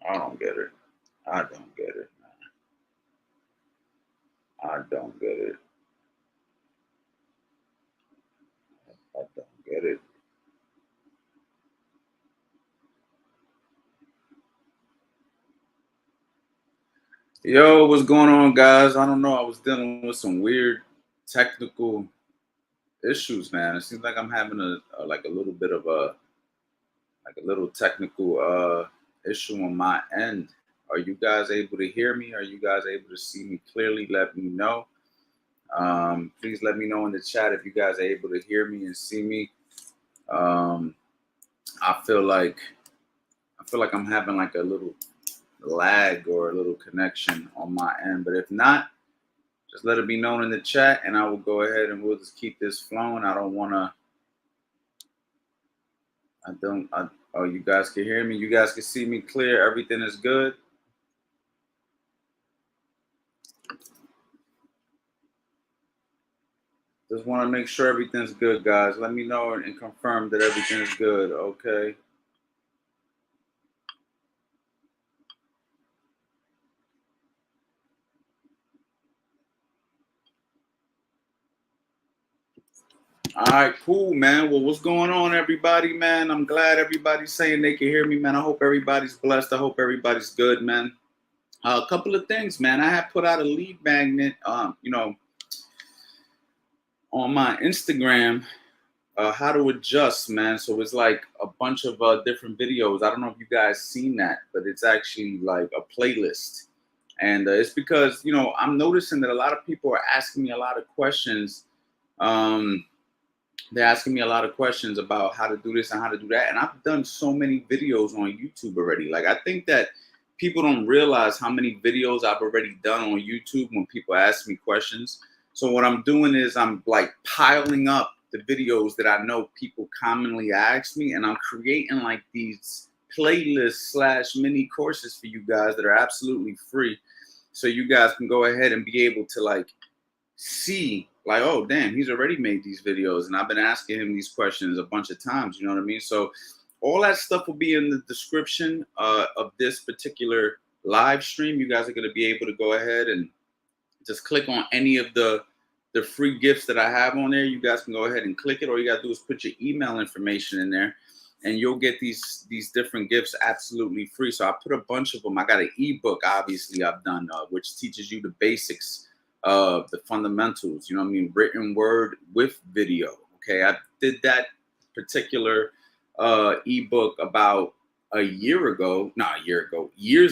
I don't get it. I don't get it, man. I don't get it. I don't get it. Yo, what's going on, guys? I don't know. I was dealing with some weird technical issues, man. It seems like I'm having a like a little bit of a little technical issue on my end. Are you guys able to hear me? Are you guys able to see me clearly? Let me know. Please let me know in the chat if you guys are able to hear me and see me. Um, I feel like I'm having like a little lag or a little connection on my end, but if not, just let it be known in the chat, and I will go ahead and we'll just keep this flowing. I don't want to. I don't. Oh, you guys can hear me. You guys can see me clear. Everything is good. Just want to make sure everything's good, guys. Let me know and confirm that everything is good. Okay. All right, cool, man. Well, what's going on, everybody, man? I'm glad everybody's saying they can hear me, man. I hope everybody's blessed. I hope everybody's good, man. A couple of things, man. I have put out a lead magnet, on my Instagram, how to adjust, man. So it's like a bunch of different videos. I don't know if you guys seen that, but it's actually like a playlist. And it's because, I'm noticing that a lot of people are asking me a lot of questions. They're asking me a lot of questions about how to do this and how to do that. And I've done so many videos on YouTube already. Like, I think that people don't realize how many videos I've already done on YouTube when people ask me questions. So what I'm doing is I'm like piling up the videos that I know people commonly ask me, and I'm creating like these playlists slash mini courses for you guys that are absolutely free. So you guys can go ahead and be able to like see like, oh damn, he's already made these videos and I've been asking him these questions a bunch of times, you know what I mean? So all that stuff will be in the description of this particular live stream. You guys are going to be able to go ahead and just click on any of the free gifts that I have on there. You guys can go ahead and click it. All you got to do is put your email information in there and you'll get these different gifts absolutely free. So I put a bunch of them. I got an ebook, obviously, I've done, which teaches you the basics of the fundamentals, you know what I mean? Written word with video. Okay. I did that particular ebook about years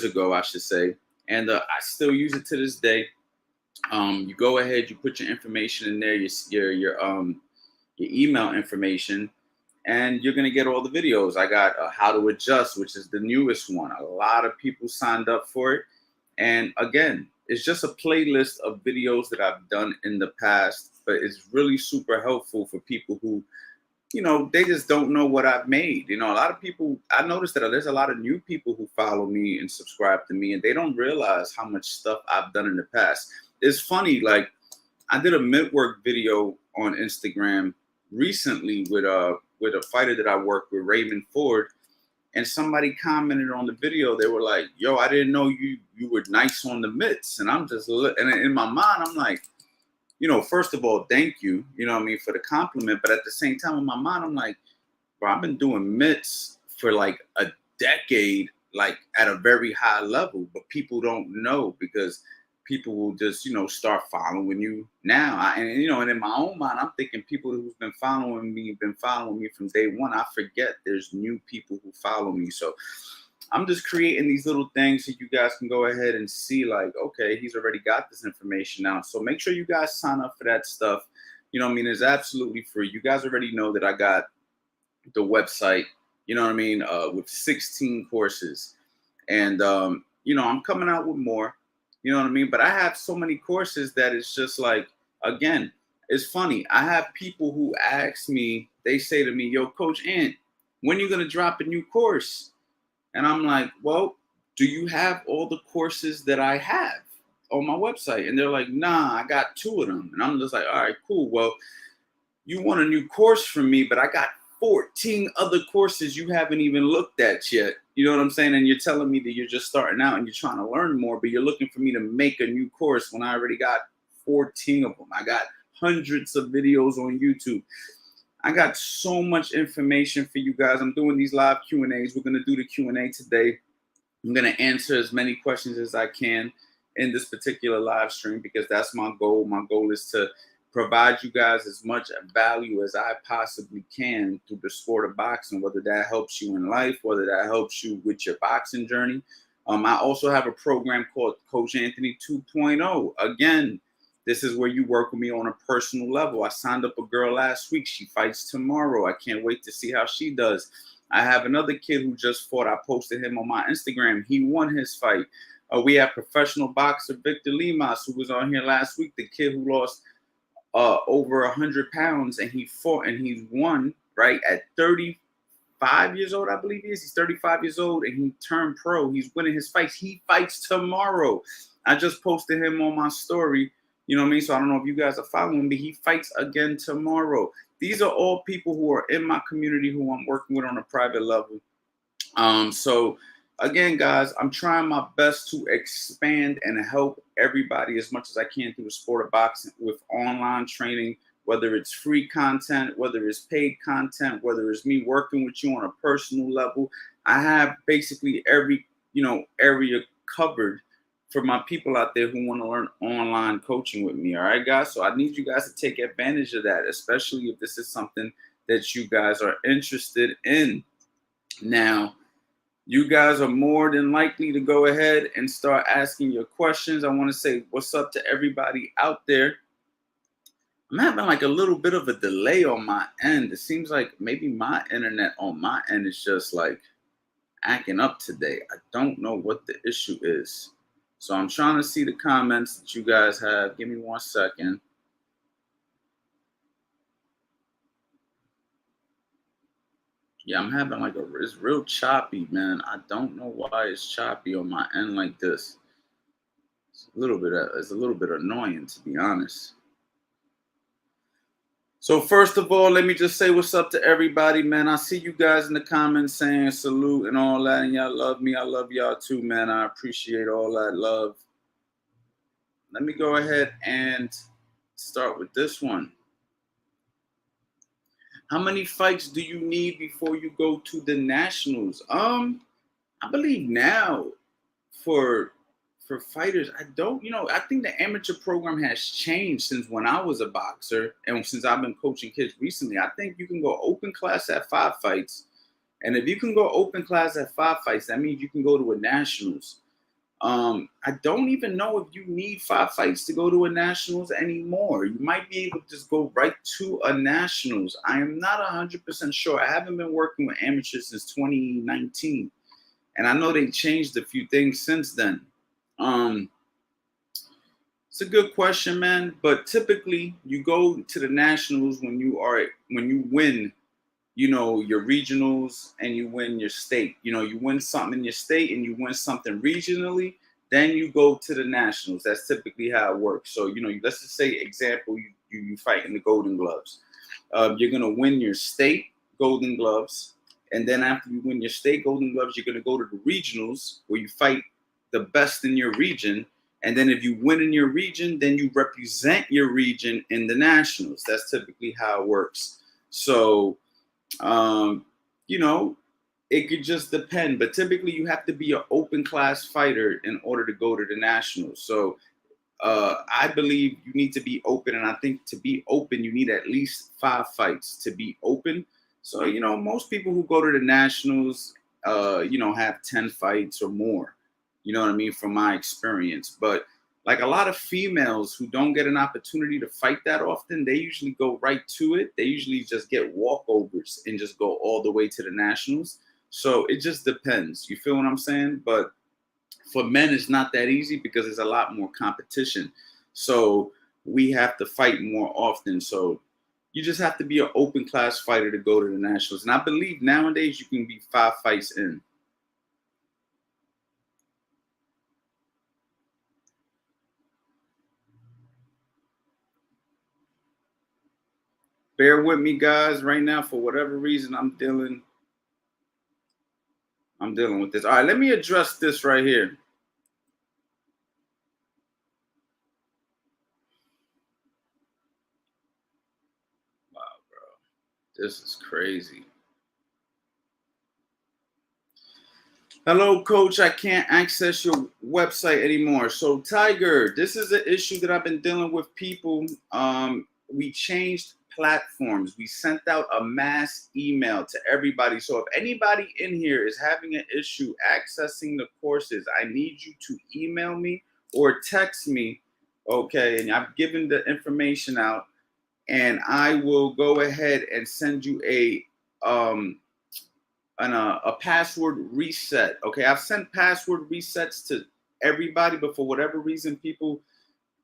ago, I should say. And I still use it to this day. You go ahead, you put your information in there, your email information, and you're gonna get all the videos. I got how to adjust, which is the newest one. A lot of people signed up for it, and again, it's just a playlist of videos that I've done in the past, but it's really super helpful for people who, they just don't know what I've made. A lot of people, I noticed that there's a lot of new people who follow me and subscribe to me, and they don't realize how much stuff I've done in the past. It's funny, like I did a mid-work video on Instagram recently with a fighter that I work with, Raymond Ford, and somebody commented on the video. They were like, "Yo, I didn't know you were nice on the mitts." And I'm just, and in my mind, I'm like, first of all, thank you, what I mean, for the compliment. But at the same time, in my mind, I'm like, bro, I've been doing mitts for like a decade, like at a very high level, but people don't know because people will just, start following you now. And in my own mind, I'm thinking people who've been following me from day one. I forget there's new people who follow me. So I'm just creating these little things so you guys can go ahead and see like, okay, he's already got this information now. So make sure you guys sign up for that stuff. What I mean? It's absolutely free. You guys already know that I got the website, what I mean, with 16 courses. And, I'm coming out with more, you know what I mean? But I have so many courses that it's just like, again, it's funny. I have people who ask me, they say to me, yo, Coach Ant, when are you going to drop a new course? And I'm like, well, do you have all the courses that I have on my website? And they're like, nah, I got 2 of them. And I'm just like, all right, cool. Well, you want a new course from me, but I got 14 other courses you haven't even looked at yet. You know what I'm saying? And you're telling me that you're just starting out and you're trying to learn more, but you're looking for me to make a new course when I already got 14 of them. I got hundreds of videos on YouTube. I got so much information for you guys. I'm doing these live Q&As. We're going to do the Q&A today. I'm going to answer as many questions as I can in this particular live stream because that's my goal. My goal is to provide you guys as much value as I possibly can through the sport of boxing, whether that helps you in life, whether that helps you with your boxing journey. I also have a program called Coach Anthony 2.0. Again, this is where you work with me on a personal level. I signed up a girl last week. She fights tomorrow. I can't wait to see how she does. I have another kid who just fought. I posted him on my Instagram. He won his fight. We have professional boxer Victor Limas, who was on here last week, the kid who lost over 100 pounds, and he fought and he's won, right, at 35 years old, I believe he is. He's 35 years old, and he turned pro. He's winning his fights. He fights tomorrow. I just posted him on my story. You know what I mean? So I don't know if you guys are following me. He fights again tomorrow. These are all people who are in my community who I'm working with on a private level. So again, guys, I'm trying my best to expand and help everybody as much as I can through the sport of boxing with online training, whether it's free content, whether it's paid content, whether it's me working with you on a personal level. I have basically every, area covered for my people out there who want to learn online coaching with me. All right, guys. So I need you guys to take advantage of that, especially if this is something that you guys are interested in. Now, you guys are more than likely to go ahead and start asking your questions. I want to say what's up to everybody out there. I'm having like a little bit of a delay on my end. It seems like maybe my internet on my end is just like acting up today. I don't know what the issue is. So I'm trying to see the comments that you guys have. Give me 1 second. Yeah, I'm having like it's real choppy, man. I don't know why it's choppy on my end like this. It's a little bit annoying, to be honest. So first of all, let me just say what's up to everybody, man. I see you guys in the comments saying salute and all that, and y'all love me. I love y'all too, man. I appreciate all that love. Let me go ahead and start with this one. How many fights do you need before you go to the nationals? I believe now for fighters, I think the amateur program has changed since when I was a boxer and since I've been coaching kids recently. I think you can go open class at 5 fights. And if you can go open class at 5 fights, that means you can go to a nationals. I don't even know if you need 5 fights to go to a nationals anymore. You might be able to just go right to a nationals. I am not 100% sure. I haven't been working with amateurs since 2019. And I know they changed a few things since then. It's a good question, man. But typically you go to the nationals when you win, your regionals and you win your state. You win something in your state and you win something regionally, then you go to the nationals. That's typically how it works. So, let's just say, example, you fight in the Golden Gloves. You're going to win your state Golden Gloves. And then after you win your state Golden Gloves, you're going to go to the regionals where you fight the best in your region. And then if you win in your region, then you represent your region in the nationals. That's typically how it works. So, it could just depend. But typically you have to be an open class fighter in order to go to the nationals. So I believe you need to be open. And I think to be open, you need at least 5 fights to be open. So, most people who go to the nationals, have 10 fights or more, you know what I mean, from my experience. But like a lot of females who don't get an opportunity to fight that often, they usually go right to it. They usually just get walkovers and just go all the way to the nationals. So it just depends. You feel what I'm saying? But for men, it's not that easy because there's a lot more competition. So we have to fight more often. So you just have to be an open class fighter to go to the nationals. And I believe nowadays you can be 5 fights in. Bear with me, guys. Right now, for whatever reason, I'm dealing I'm dealing with this. All right, let me address this right here. Wow, bro. This is crazy. Hello, coach. I can't access your website anymore. So, Tiger, this is an issue that I've been dealing with people. We changed platforms. We sent out a mass email to everybody. So, if anybody in here is having an issue accessing the courses, I need you to email me or text me. Okay. And I've given the information out, and I will go ahead and send you a password reset. Okay, I've sent password resets to everybody, but for whatever reason, people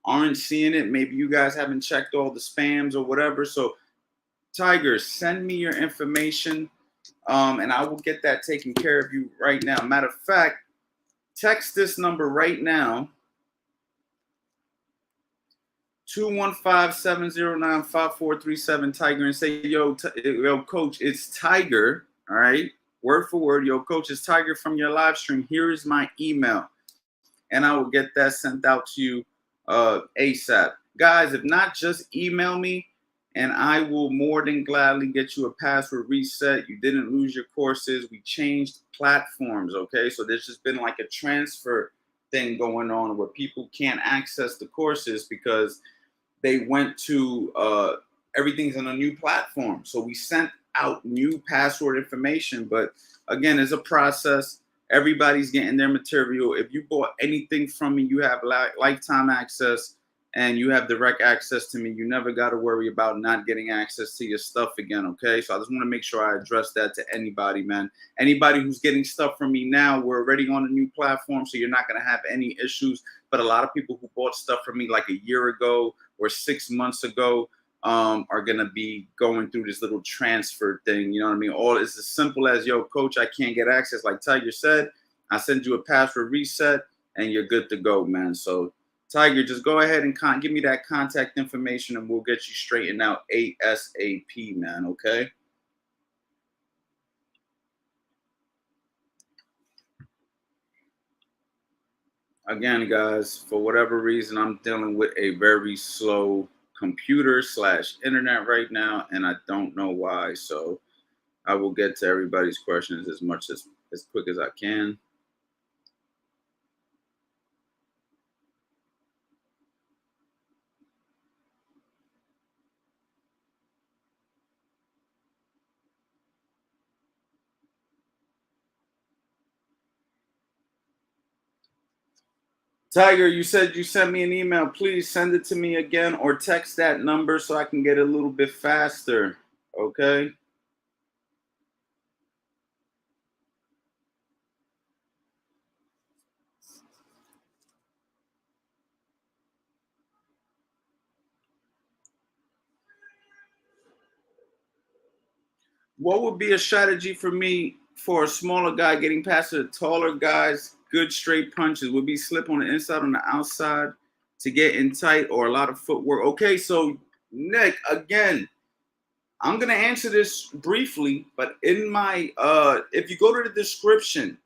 aren't seeing it. Maybe you guys haven't checked all the spams or whatever. So, Tiger, send me your information, and I will get that taken care of you right now. Matter of fact, text this number right now. 215-709-5437, Tiger, and say, yo, coach, it's Tiger. All right. Word for word, yo, coach, it's Tiger from your live stream. Here is my email. And I will get that sent out to you ASAP. Guys, if not, just email me and I will more than gladly get you a password reset. You didn't lose your courses. We changed platforms, okay? So there's just been like a transfer thing going on where people can't access the courses because they went to everything's on a new platform. So we sent out new password information, but again, it's a process. Everybody's getting their material. If you bought anything from me, you have lifetime access and you have direct access to me. You never got to worry about not getting access to your stuff again, okay? So I just want to make sure I address that to anybody, man. Anybody who's getting stuff from me now, we're already on a new platform, so you're not going to have any issues. But a lot of people who bought stuff from me like a year ago or 6 months ago are going to be going through this little transfer thing. You know what I mean? All is as simple as, yo, coach, I can't get access. Like Tiger said, I send you a password reset and you're good to go, man. So, Tiger, just go ahead and give me that contact information and we'll get you straightened out ASAP, man, okay? Again, guys, for whatever reason, I'm dealing with a very slow computer / internet right now, and I don't know why. So I will get to everybody's questions as quick as I can. Tiger, you said you sent me an email. Please send it to me again or text that number so I can get a little bit faster. Okay. What would be a strategy for me for a smaller guy getting past the taller guys? Good straight punches. Would be slip on the inside, on the outside to get in tight, or a lot of footwork. Okay, so Nick, again, I'm gonna answer this briefly, but in my if you go to the description,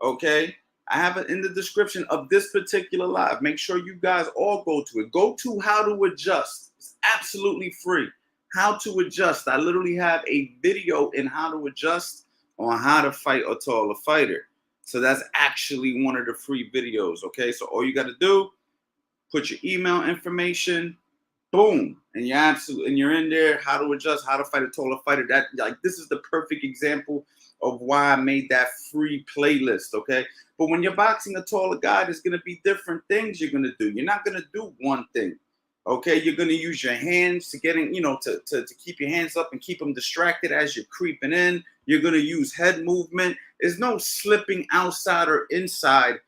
okay, I have it in the description of this particular live. Make sure you guys all go to it. Go to how to adjust. It's absolutely free. How to adjust. I literally have a video in how to adjust on how to fight a taller fighter. So that's actually one of the free videos. Okay, so all you got to do, put your email information, boom, and you're in there. How to adjust, how to fight a taller fighter. That, like, this is the perfect example of why I made that free playlist. Okay, but when you're boxing a taller guy, there's gonna be different things you're gonna do. You're not gonna do one thing. Okay, you're gonna use your hands to get in, to keep your hands up and keep them distracted as you're creeping in. You're gonna use head movement. There's no slipping outside or inside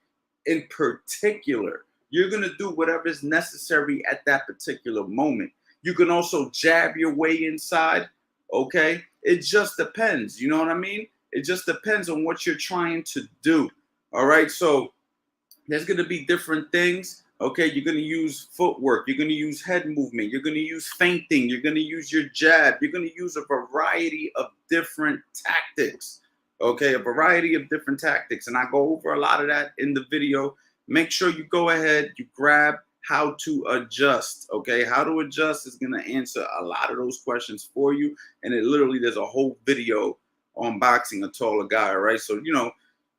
in particular. You're going to do whatever is necessary at that particular moment. You can also jab your way inside, okay? It just depends, you know what I mean? It just depends on what you're trying to do, all right? So there's going to be different things, okay? You're going to use footwork. You're going to use head movement. You're going to use feinting. You're going to use your jab. You're going to use a variety of different tactics, Okay, a variety of different tactics. And I go over a lot of that in the video. Make sure you go ahead, you grab how to adjust. Okay, how to adjust is going to answer a lot of those questions for you. And it literally, there's a whole video on boxing a taller guy, right? So,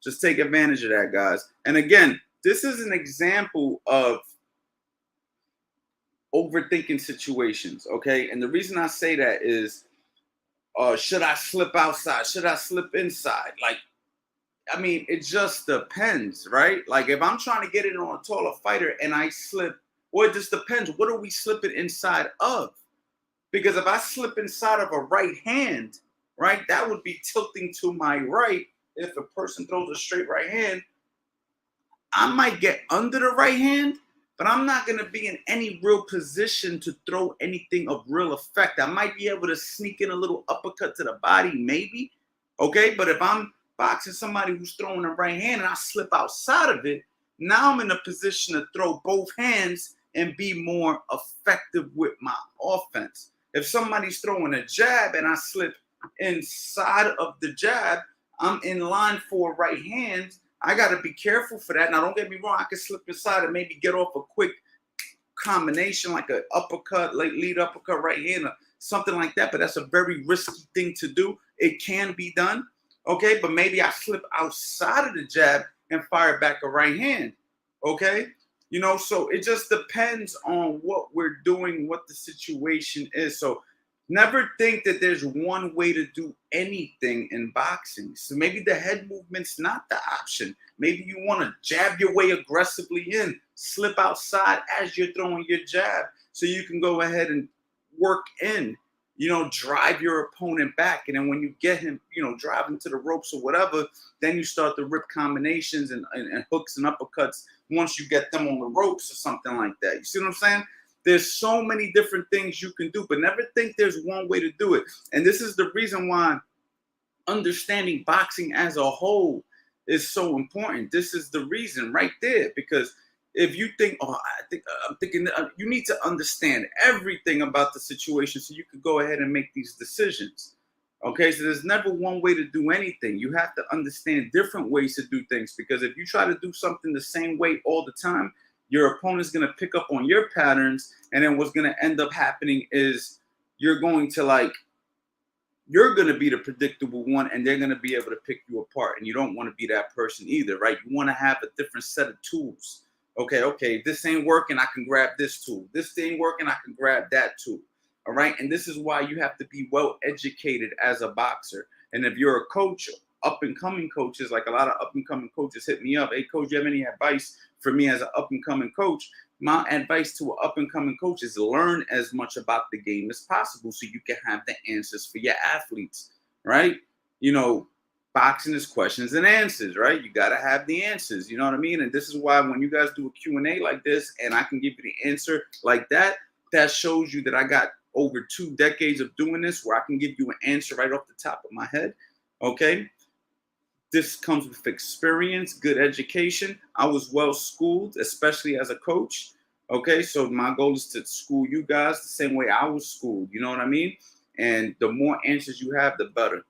just take advantage of that, guys. And again, this is an example of overthinking situations. Okay, and the reason I say that is, should I slip outside? Should I slip inside? Like, I mean, it just depends, right? Like, if I'm trying to get in on a taller fighter and I slip, well, it just depends. What are we slipping inside of? Because if I slip inside of a right hand, right, that would be tilting to my right. If a person throws a straight right hand, I might get under the right hand, but I'm not going to be in any real position to throw anything of real effect. I might be able to sneak in a little uppercut to the body, maybe. Okay, but if I'm boxing somebody who's throwing a right hand and I slip outside of it, now I'm in a position to throw both hands and be more effective with my offense. If somebody's throwing a jab and I slip inside of the jab, I'm in line for a right hand. I got to be careful for that. Now, don't get me wrong. I can slip inside and maybe get off a quick combination like an uppercut, lead uppercut, right hand, or something like that. But that's a very risky thing to do. It can be done, okay? But maybe I slip outside of the jab and fire back a right hand, okay? So it just depends on what we're doing, what the situation is. So never think that there's one way to do anything in boxing. So maybe the head movement's not the option. Maybe you want to jab your way aggressively in, slip outside as you're throwing your jab so you can go ahead and work in, drive your opponent back. And then when you get him, drive him to the ropes or whatever, then you start to rip combinations and hooks and uppercuts once you get them on the ropes or something like that. You see what I'm saying? There's so many different things you can do, but never think there's one way to do it. And this is the reason why understanding boxing as a whole is so important. This is the reason right there, because if you think, I'm thinking, you need to understand everything about the situation so you can go ahead and make these decisions. Okay, so there's never one way to do anything. You have to understand different ways to do things, because if you try to do something the same way all the time, your opponent's going to pick up on your patterns, and then what's going to end up happening is you're going to be the predictable one, and they're going to be able to pick you apart, and you don't want to be that person either, right? You want to have a different set of tools. Okay, this ain't working, I can grab this tool. This ain't working, I can grab that tool. All right, and this is why you have to be well educated as a boxer. And if you're a coach, up-and-coming coaches, like a lot of up-and-coming coaches hit me up, hey, coach, you have any advice for me as an up-and-coming coach? My advice to an up-and-coming coach is learn as much about the game as possible so you can have the answers for your athletes, right? Boxing is questions and answers, right? You got to have the answers, you know what I mean? And this is why when you guys do a Q&A like this and I can give you the answer like that, that shows you that I got over 2 decades of doing this where I can give you an answer right off the top of my head, okay? This comes with experience, good education. I was well schooled, especially as a coach. Okay, so my goal is to school you guys the same way I was schooled. You know what I mean? And the more answers you have, the better.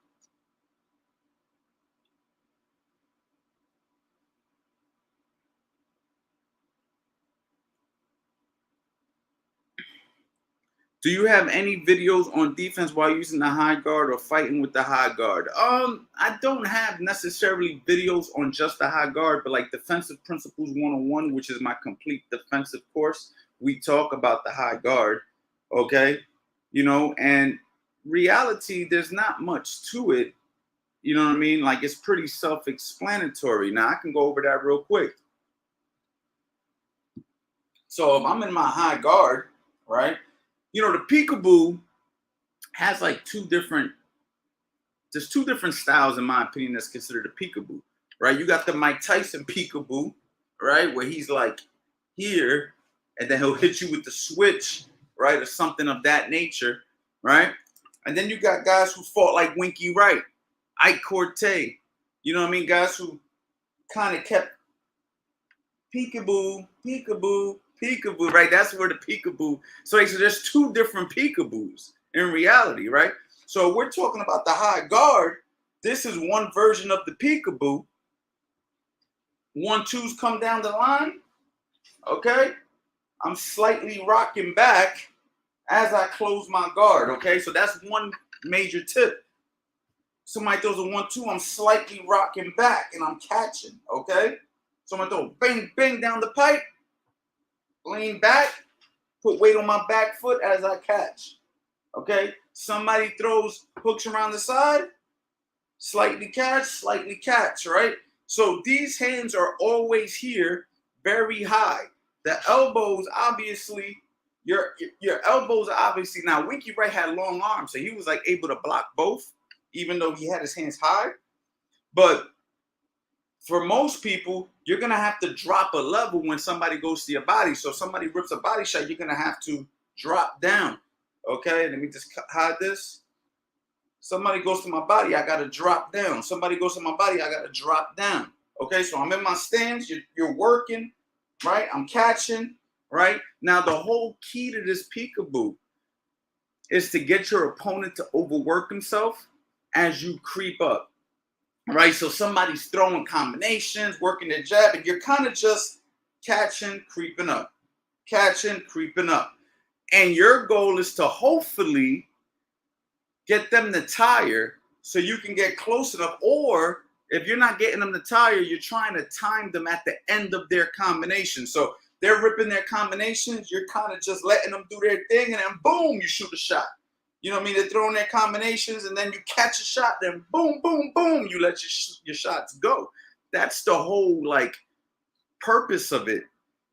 Do you have any videos on defense while using the high guard or fighting with the high guard? I don't have necessarily videos on just the high guard, but like Defensive Principles 101, which is my complete defensive course, we talk about the high guard, okay? And reality, there's not much to it, you know what I mean? Like, it's pretty self-explanatory. Now, I can go over that real quick. So if I'm in my high guard, right? The peekaboo has like there's two different styles in my opinion that's considered a peekaboo, right? You got the Mike Tyson peekaboo, right? Where he's like here and then he'll hit you with the switch, right? Or something of that nature, right? And then you got guys who fought like Winky Wright, Ike Corte, you know what I mean? Guys who kind of kept peekaboo, peekaboo, peekaboo, right? That's where the peekaboo. So there's 2 different peekaboos in reality, right? So we're talking about the high guard. This is one version of the peekaboo. 1-2s come down the line. Okay, I'm slightly rocking back as I close my guard. Okay, so that's one major tip. Somebody throws a 1-2, I'm slightly rocking back and I'm catching. Okay, so I'm gonna throw bang, bang down the pipe, lean back, put weight on my back foot as I catch. Okay, somebody throws hooks around the side, slightly catch, right? So these hands are always here, very high. The elbows, obviously, your elbows are obviously, now Winky Wright had long arms, so he was like able to block both, even though he had his hands high. But for most people, you're gonna have to drop a level when somebody goes to your body. So if somebody rips a body shot, you're gonna have to drop down. Okay, let me just hide this. Somebody goes to my body, I gotta drop down. Somebody goes to my body, I gotta drop down. Okay, so I'm in my stance, you're working, right? I'm catching, right? Now the whole key to this peekaboo is to get your opponent to overwork himself as you creep up. Right, so somebody's throwing combinations, working their jab, and you're kind of just catching, creeping up, catching, creeping up. And your goal is to hopefully get them to tire so you can get close enough. Or if you're not getting them to tire, you're trying to time them at the end of their combination. So they're ripping their combinations, you're kind of just letting them do their thing, and then boom, you shoot a shot. You know what I mean? They're throwing their combinations, and then you catch a shot, then boom, boom, boom, you let your shots go. That's the whole like purpose of it.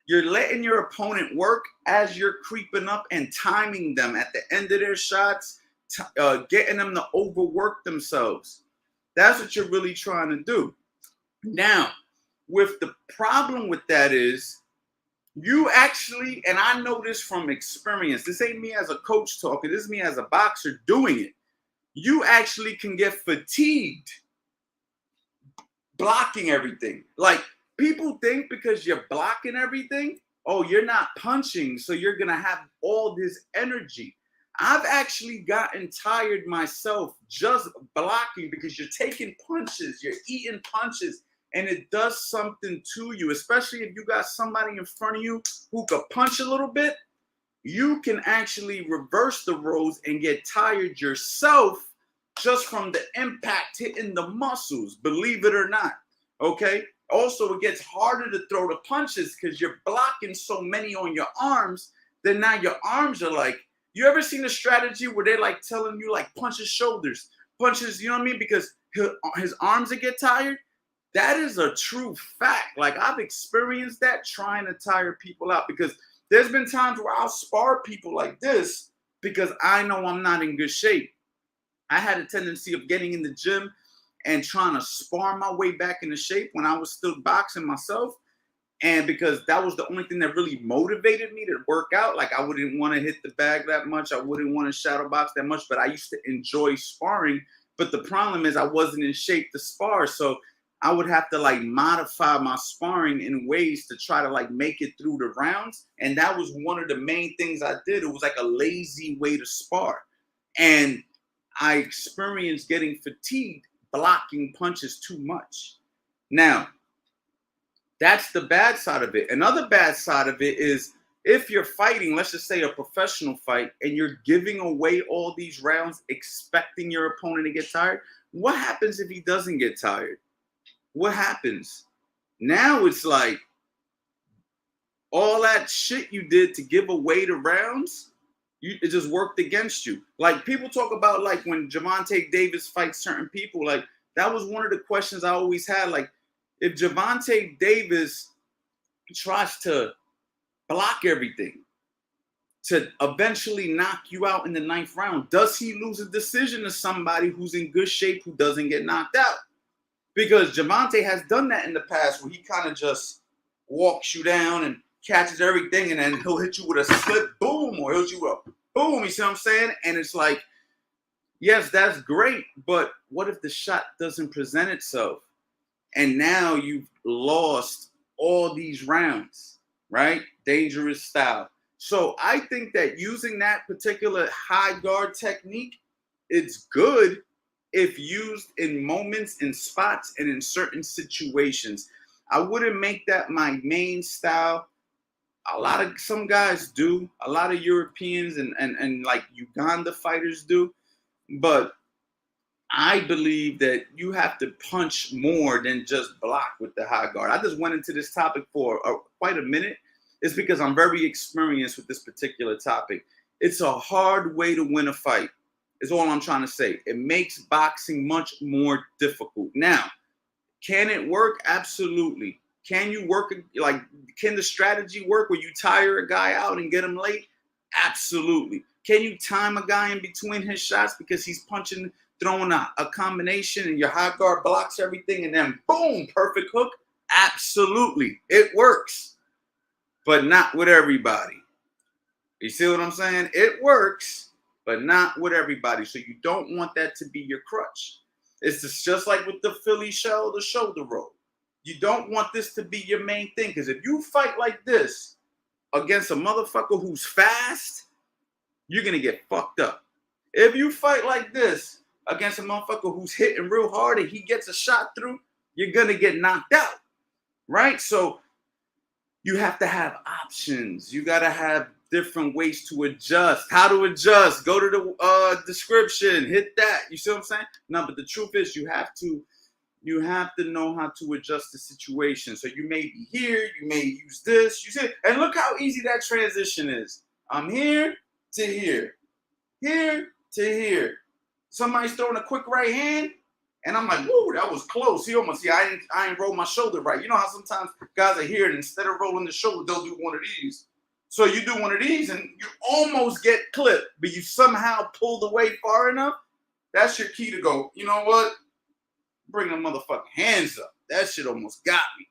You're letting your opponent work as you're creeping up and timing them at the end of their shots, getting them to overwork themselves. That's what you're really trying to do. Now, with the problem with that is, you actually, and I know this from experience, this ain't me as a coach talking, this is me as a boxer doing it. You actually can get fatigued blocking everything. Like, people think because you're blocking everything, oh, you're not punching, so you're going to have all this energy. I've actually gotten tired myself just blocking because you're taking punches, you're eating punches, and it does something to you, especially if you got somebody in front of you who could punch a little bit. You can actually reverse the roles and get tired yourself just from the impact hitting the muscles, believe it or not. Okay. Also, it gets harder to throw the punches because you're blocking so many on your arms that now your arms are like, you ever seen a strategy where they're like telling you like punch his shoulders, punches, you know what I mean? Because his arms will get tired. That is a true fact. Like, I've experienced that trying to tire people out, because there's been times where I'll spar people like this because I know I'm not in good shape. I had a tendency of getting in the gym and trying to spar my way back into shape when I was still boxing myself. And because that was the only thing that really motivated me to work out. Like, I wouldn't want to hit the bag that much. I wouldn't want to shadow box that much, but I used to enjoy sparring. But the problem is I wasn't in shape to spar. So I would have to like modify my sparring in ways to try to like make it through the rounds. And that was one of the main things I did. It was like a lazy way to spar. And I experienced getting fatigued blocking punches too much. Now, that's the bad side of it. Another bad side of it is if you're fighting, let's just say a professional fight, and you're giving away all these rounds expecting your opponent to get tired. What happens if he doesn't get tired? What happens? Now it's like all that shit you did to give away the rounds, it just worked against you. Like, people talk about like when Gervonta Davis fights certain people, like that was one of the questions I always had. Like, if Gervonta Davis tries to block everything to eventually knock you out in the 9th round, does he lose a decision to somebody who's in good shape who doesn't get knocked out? Because Gervonta has done that in the past where he kind of just walks you down and catches everything, and then he'll hit you with a slip, boom, or he'll hit you with a boom, you see what I'm saying? And it's like, yes, that's great, but what if the shot doesn't present itself? And now you've lost all these rounds, right? Dangerous style. So I think that using that particular high guard technique, it's good, if used in moments, in spots, and in certain situations. I wouldn't make that my main style. Some guys do, a lot of Europeans and like Uganda fighters do, but I believe that you have to punch more than just block with the high guard. I just went into this topic for quite a minute. It's because I'm very experienced with this particular topic. It's a hard way to win a fight, is all I'm trying to say. It makes boxing much more difficult. Now, can it work? Absolutely. Can you work, like, can the strategy work where you tire a guy out and get him late? Absolutely. Can you time a guy in between his shots because he's punching, throwing a combination and your high guard blocks everything and then boom, perfect hook? Absolutely. It works, but not with everybody. You see what I'm saying? It works, but not with everybody. So you don't want that to be your crutch. It's just like with the Philly shell, the shoulder roll. You don't want this to be your main thing, because if you fight like this against a motherfucker who's fast, you're going to get fucked up. If you fight like this against a motherfucker who's hitting real hard and he gets a shot through, you're going to get knocked out, right? So you have to have options. You got to have different ways to adjust. How to adjust? Go to the description. Hit that. You see what I'm saying? No, but the truth is you have to know how to adjust the situation. So you may be here, you may use this. You see, and look how easy that transition is. I'm here to here to here. Somebody's throwing a quick right hand, and I'm like, whoa, that was close. He almost, I ain't roll my shoulder right. You know how sometimes guys are here, and instead of rolling the shoulder, they'll do one of these. So you do one of these, and you almost get clipped, but you somehow pulled away far enough. That's your key to go, you know what? Bring the motherfucking hands up. That shit almost got me.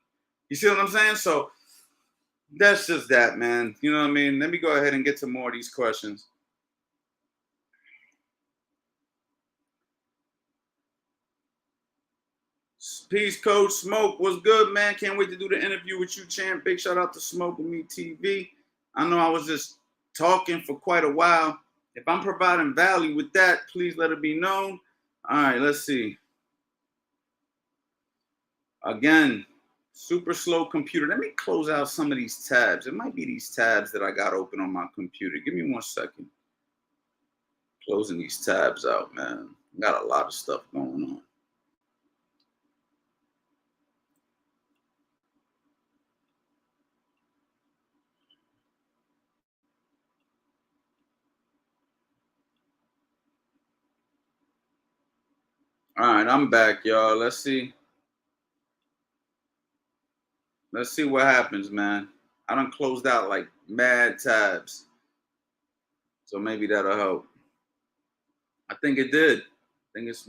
You see what I'm saying? So that's just that, man. You know what I mean? Let me go ahead and get to more of these questions. Peace, Coach Smoke. What's good, man? Can't wait to do the interview with you, champ. Big shout out to Smoke with Me TV. I know I was just talking for quite a while. If I'm providing value with that, please let it be known. All right, let's see. Again, super slow computer. Let me close out some of these tabs. It might be these tabs that I got open on my computer. Give me 1 second. Closing these tabs out, man. Got a lot of stuff going on. All right, I'm back, y'all. Let's see. Let's see what happens, man. I done closed out like mad tabs. So maybe that'll help. I think it did. I think it's...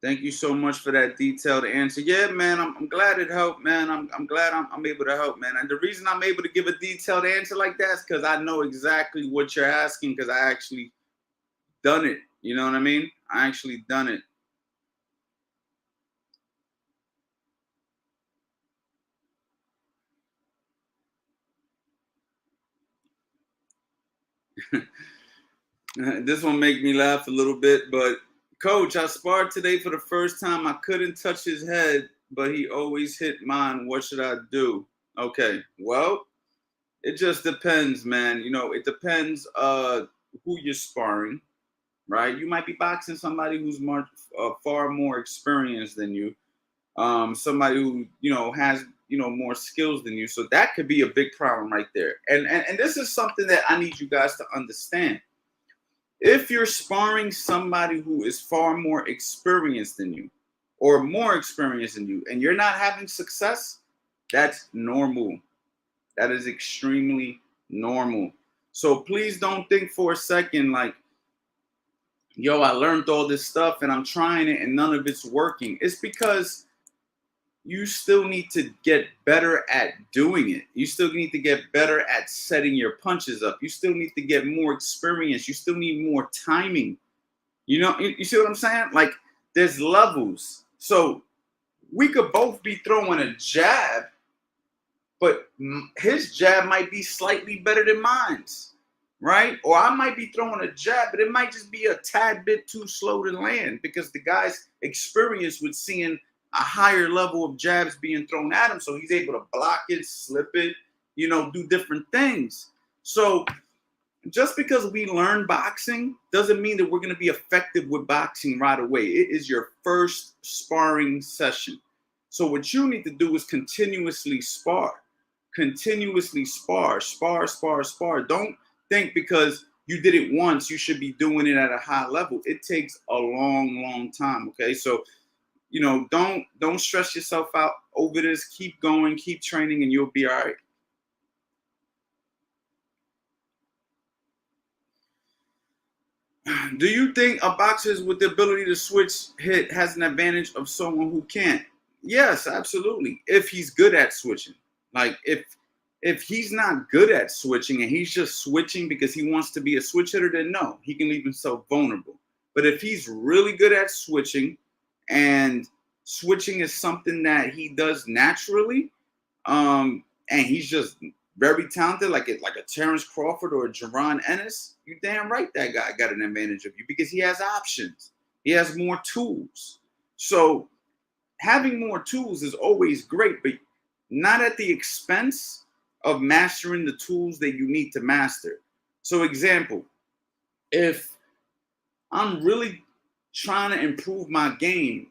Thank you so much for that detailed answer. Yeah, man, I'm glad it helped, man. I'm glad I'm able to help, man. And the reason I'm able to give a detailed answer like that is because I know exactly what you're asking, because I actually done it. You know what I mean? I actually done it. This one make me laugh a little bit, but Coach, I sparred today for the first time. I couldn't touch his head, but he always hit mine. What should I do? Okay, well, it just depends, man. You know, it depends who you're sparring, right? You might be boxing somebody who's far more experienced than you, somebody who, you know, has, you know, more skills than you. So that could be a big problem right there. And this is something that I need you guys to understand. If you're sparring somebody who is far more experienced than you or more experienced than you and you're not having success, that's normal. That is extremely normal. So please don't think for a second like, yo, I learned all this stuff and I'm trying it and none of it's working. It's because you still need to get better at doing it. You still need to get better at setting your punches up. You still need to get more experience. You still need more timing. You know, you see what I'm saying? Like, there's levels. So we could both be throwing a jab, but his jab might be slightly better than mine's, right? Or I might be throwing a jab, but it might just be a tad bit too slow to land because the guy's experience with seeing a higher level of jabs being thrown at him, so he's able to block it, slip it, do different things. So just because we learn boxing doesn't mean that we're going to be effective with boxing right away. It is your first sparring session. So what you need to do is continuously spar. Continuously spar. Don't think because you did it once, you should be doing it at a high level. It takes a long, long time. Okay. So, don't stress yourself out over this. Keep going, keep training, and you'll be all right. Do you think a boxer with the ability to switch hit has an advantage of someone who can't? Yes, absolutely. If he's good at switching. Like if he's not good at switching and he's just switching because he wants to be a switch hitter, then no, he can leave himself vulnerable. But if he's really good at switching and switching is something that he does naturally, and he's just very talented, like a Terrence Crawford or a Jaron Ennis, you damn right that guy got an advantage of you because he has options. He has more tools. So having more tools is always great, but not at the expense of mastering the tools that you need to master. So example, if I'm really trying to improve my game,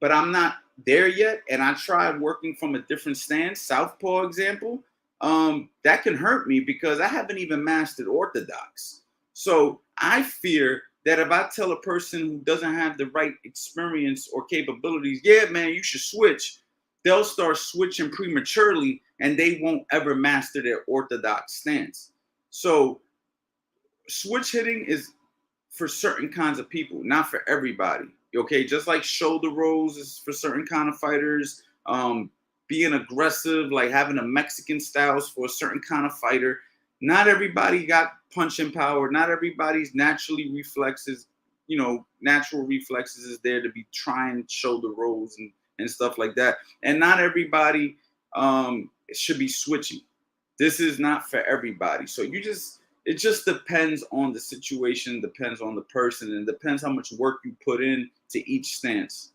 but I'm not there yet, and I tried working from a different stance, Southpaw example, that can hurt me because I haven't even mastered orthodox. So I fear that if I tell a person who doesn't have the right experience or capabilities, yeah, man, you should switch, they'll start switching prematurely and they won't ever master their orthodox stance. So switch hitting is for certain kinds of people, not for everybody. Okay, just like shoulder rolls is for certain kind of fighters. Being aggressive, like having a Mexican styles for a certain kind of fighter. Not everybody got punching power. Not everybody's natural reflexes is there to be trying shoulder rolls and stuff like that. And not everybody should be switching. This is not for everybody. So it just depends on the situation, depends on the person, and depends how much work you put in to each stance.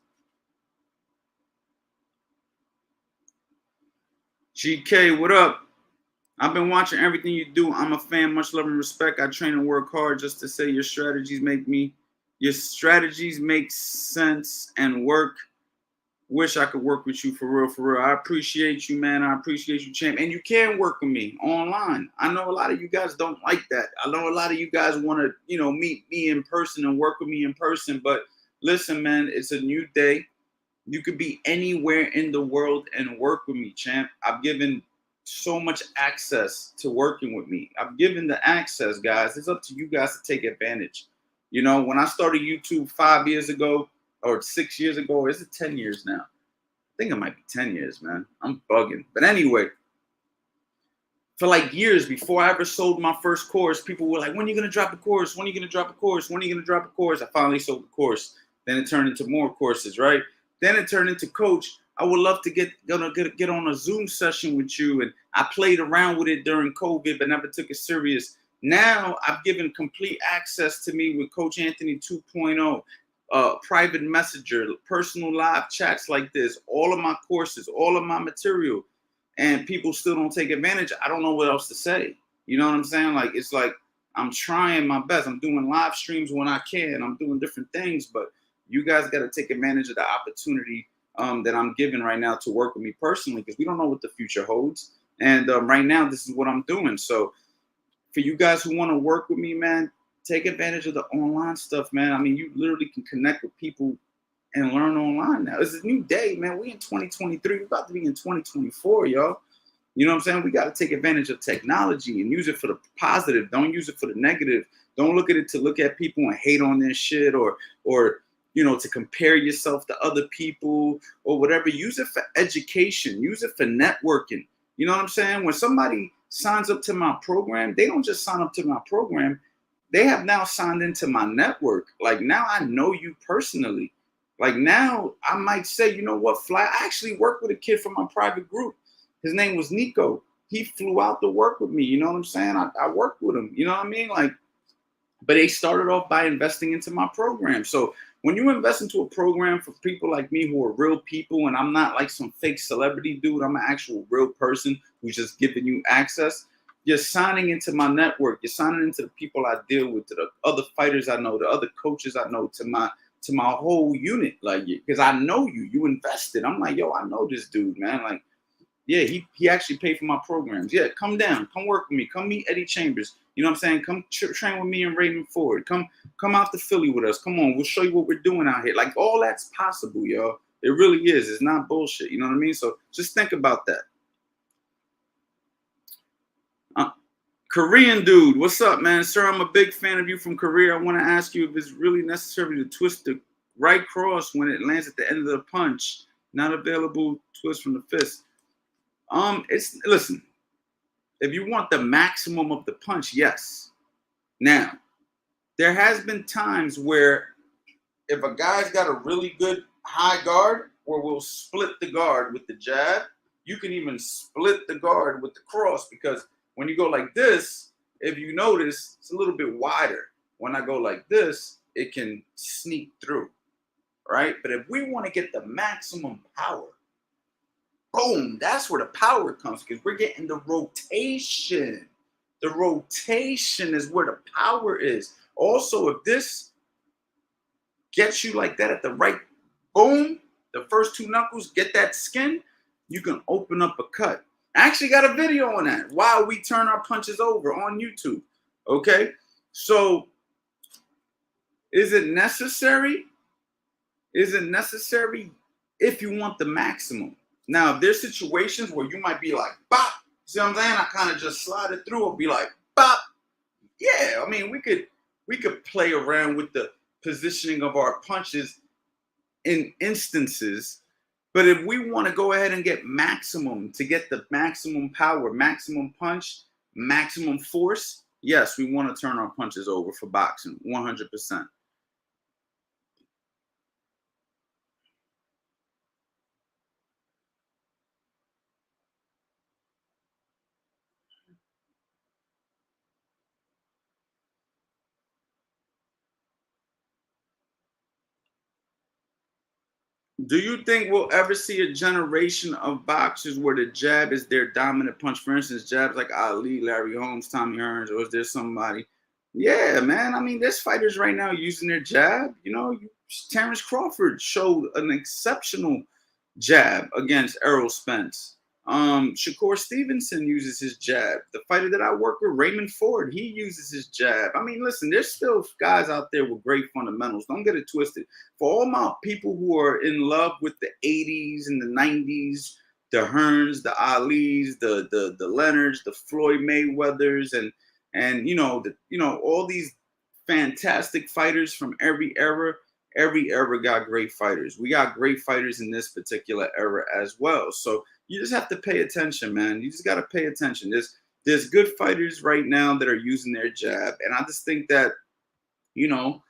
GK, what up? I've been watching everything you do. I'm a fan, much love and respect. I train and work hard just to say your strategies make sense and work. Wish I could work with you for real, for real. I appreciate you, man. I appreciate you, champ. And you can work with me online. I know a lot of you guys don't like that. I know a lot of you guys want to, meet me in person and work with me in person. But listen, man, it's a new day. You could be anywhere in the world and work with me, champ. I've given so much access to working with me. I've given the access, guys. It's up to you guys to take advantage. When I started YouTube 5 years ago or 6 years ago, or is it 10 years now? I think it might be 10 years, man. I'm bugging. But anyway, for like years before I ever sold my first course, people were like, when are you going to drop a course? When are you going to drop a course? When are you going to drop a course? I finally sold the course. Then it turned into more courses, right? Then it turned into coach. I would love to get on a Zoom session with you. And I played around with it during COVID, but never took it serious. Now I've given complete access to me with Coach Anthony 2.0, private messenger, personal live chats like this, all of my courses, all of my material, and people still don't take advantage. I don't know what else to say. You know what I'm saying? Like, it's like I'm trying my best. I'm doing live streams when I can. I'm doing different things, but you guys got to take advantage of the opportunity that I'm given right now to work with me personally, because we don't know what the future holds. And right now, this is what I'm doing. So for you guys who want to work with me, man, take advantage of the online stuff, man. I mean, you literally can connect with people and learn online now. It's a new day, man. We in 2023. We're about to be in 2024, y'all. You know what I'm saying? We got to take advantage of technology and use it for the positive. Don't use it for the negative. Don't look at it to look at people and hate on their shit or to compare yourself to other people or whatever. Use it for education. Use it for networking. You know what I'm saying? When somebody signs up to my program, they don't just sign up to my program. They have now signed into my network. Like, now I know you personally. Like, now I might say, you know what, Fly, I actually work with a kid from my private group. His name was Nico. He flew out to work with me. You know what I'm saying? I worked with him. You know what I mean? Like, but they started off by investing into my program. So when you invest into a program for people like me who are real people, and I'm not like some fake celebrity dude, I'm an actual real person who's just giving you access. You're signing into my network. You're signing into the people I deal with, to the other fighters I know, the other coaches I know, to my whole unit. Like, because I know you invested. I'm like, yo, I know this dude, man. Like, yeah, he actually paid for my programs. Yeah, come down, come work with me, come meet Eddie Chambers. You know what I'm saying? Come train with me and Raymond Ford. Come out to Philly with us. Come on, we'll show you what we're doing out here. Like, all that's possible, yo. It really is. It's not bullshit. You know what I mean? So just think about that. Korean dude, what's up, man? Sir, I'm a big fan of you from Korea. I want to ask you if it's really necessary to twist the right cross when it lands at the end of the punch. Not available twist from the fist. It's listen. If you want the maximum of the punch, yes. Now, there has been times where if a guy's got a really good high guard, where we'll split the guard with the jab, you can even split the guard with the cross, because when you go like this, if you notice, it's a little bit wider. When I go like this, it can sneak through, right? But if we want to get the maximum power, boom, that's where the power comes, because we're getting the rotation. The rotation is where the power is. Also, if this gets you like that at the right boom, the first two knuckles get that skin, you can open up a cut. I actually got a video on that, while we turn our punches over, on YouTube. Okay, so is it necessary? Is it necessary if you want the maximum? Now, if there's situations where you might be like, bop, see what I'm saying? I kind of just slide it through and be like, bop. Yeah, I mean, we could play around with the positioning of our punches in instances. But if we want to go ahead and get maximum, to get the maximum power, maximum punch, maximum force, yes, we want to turn our punches over for boxing, 100%. Do you think we'll ever see a generation of boxers where the jab is their dominant punch? For instance, jabs like Ali, Larry Holmes, Tommy Hearns, or is there somebody? Yeah, man. I mean, there's fighters right now using their jab. You know, Terrence Crawford showed an exceptional jab against Errol Spence. Shakur Stevenson uses his jab. The fighter that I work with, Raymond Ford, he uses his jab. I mean, listen, there's still guys out there with great fundamentals. Don't get it twisted. For all my people who are in love with the 80s and the 90s, the Hearns, the Alis, the Leonards, the Floyd Mayweathers, and all these fantastic fighters from every era. Every era got great fighters. We got great fighters in this particular era as well. So you just have to pay attention, man. You just got to pay attention. There's good fighters right now that are using their jab, and I just think that you know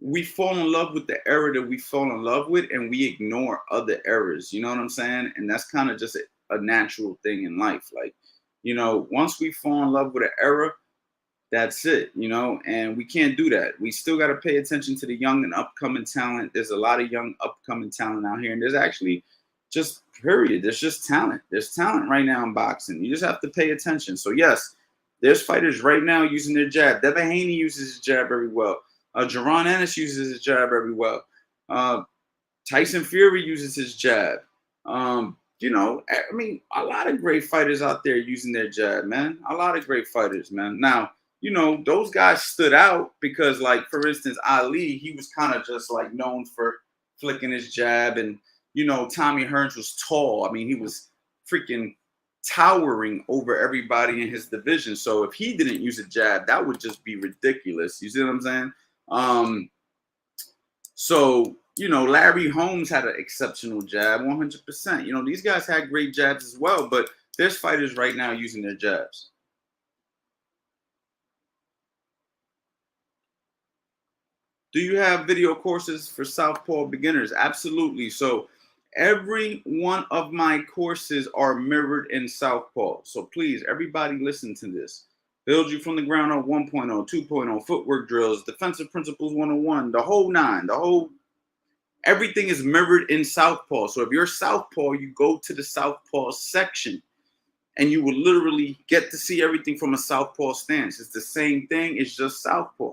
we fall in love with the era that we fall in love with, and we ignore other eras. You know what I'm saying? And that's kind of just a natural thing in life. Like, once we fall in love with an era, that's it, and we can't do that. We still got to pay attention to the young and upcoming talent. There's a lot of young upcoming talent out here, and there's actually just period. There's just talent. There's talent right now in boxing. You just have to pay attention. So yes, there's fighters right now using their jab. Devin Haney uses his jab very well. Jaron Ennis uses his jab very well. Tyson Fury uses his jab. I mean, a lot of great fighters out there using their jab, man. A lot of great fighters, man. Now, those guys stood out because, like, for instance, Ali, he was kind of just like known for flicking his jab. And, Tommy Hearns was tall. I mean, he was freaking towering over everybody in his division. So if he didn't use a jab, that would just be ridiculous. You see what I'm saying? Larry Holmes had an exceptional jab, 100%. These guys had great jabs as well, but there's fighters right now using their jabs. Do you have video courses for Southpaw beginners? Absolutely. So Every one of my courses are mirrored in Southpaw. So please, everybody listen to this. Build you from the ground up 1.0, 2.0, footwork drills, defensive principles 101, the whole nine, everything is mirrored in Southpaw. So if you're Southpaw, you go to the Southpaw section and you will literally get to see everything from a Southpaw stance. It's the same thing, it's just Southpaw.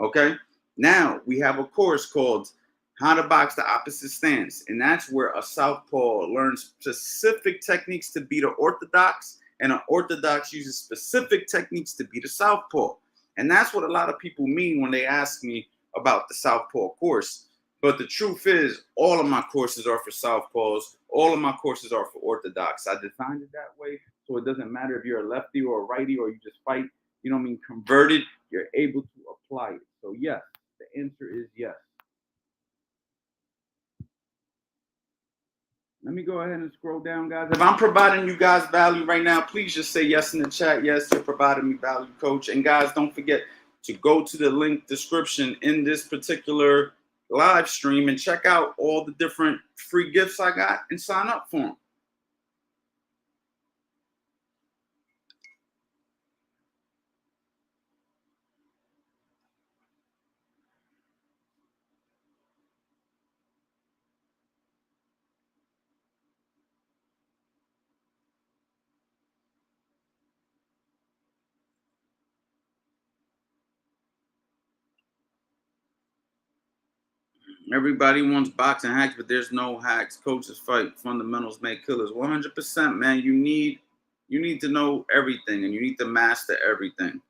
Okay? Now we have a course called How to Box the Opposite Stance. And that's where a Southpaw learns specific techniques to beat an orthodox, and an orthodox uses specific techniques to beat a Southpaw. And that's what a lot of people mean when they ask me about the Southpaw course. But the truth is, all of my courses are for Southpaws. All of my courses are for orthodox. I designed it that way so it doesn't matter if you're a lefty or a righty or you just fight, you know what I mean, converted, you're able to apply it. So yes, the answer is yes. Let me go ahead and scroll down, guys. If I'm providing you guys value right now, please just say yes in the chat. Yes, you're providing me value, coach. And guys, don't forget to go to the link description in this particular live stream and check out all the different free gifts I got and sign up for them. Everybody wants boxing hacks, but there's no hacks. Coaches fight, fundamentals make killers. 100%, man. You need to know everything, and you need to master everything.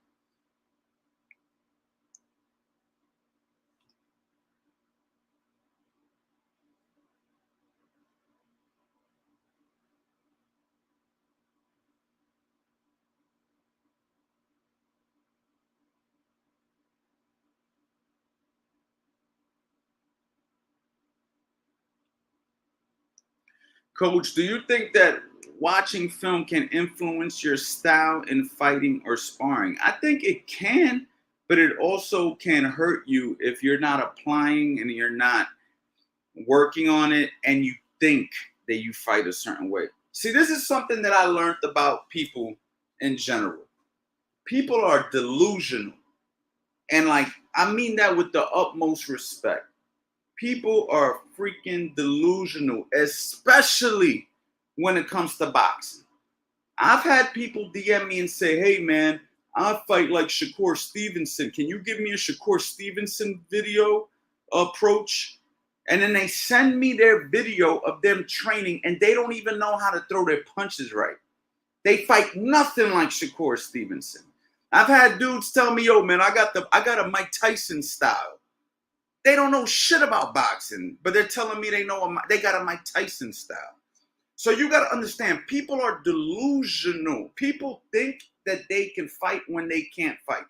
Coach, do you think that watching film can influence your style in fighting or sparring? I think it can, but it also can hurt you if you're not applying and you're not working on it and you think that you fight a certain way. See, this is something that I learned about people in general. People are delusional. And like, I mean that with the utmost respect. People are freaking delusional, especially when it comes to boxing. I've had people DM me and say, hey man, I fight like Shakur Stevenson. Can you give me a Shakur Stevenson video approach? And then they send me their video of them training and they don't even know how to throw their punches right. They fight nothing like Shakur Stevenson. I've had dudes tell me, yo man, I got a Mike Tyson style. They don't know shit about boxing, but they're telling me they got a Mike Tyson style. So you got to understand, people are delusional. People think that they can fight when they can't fight.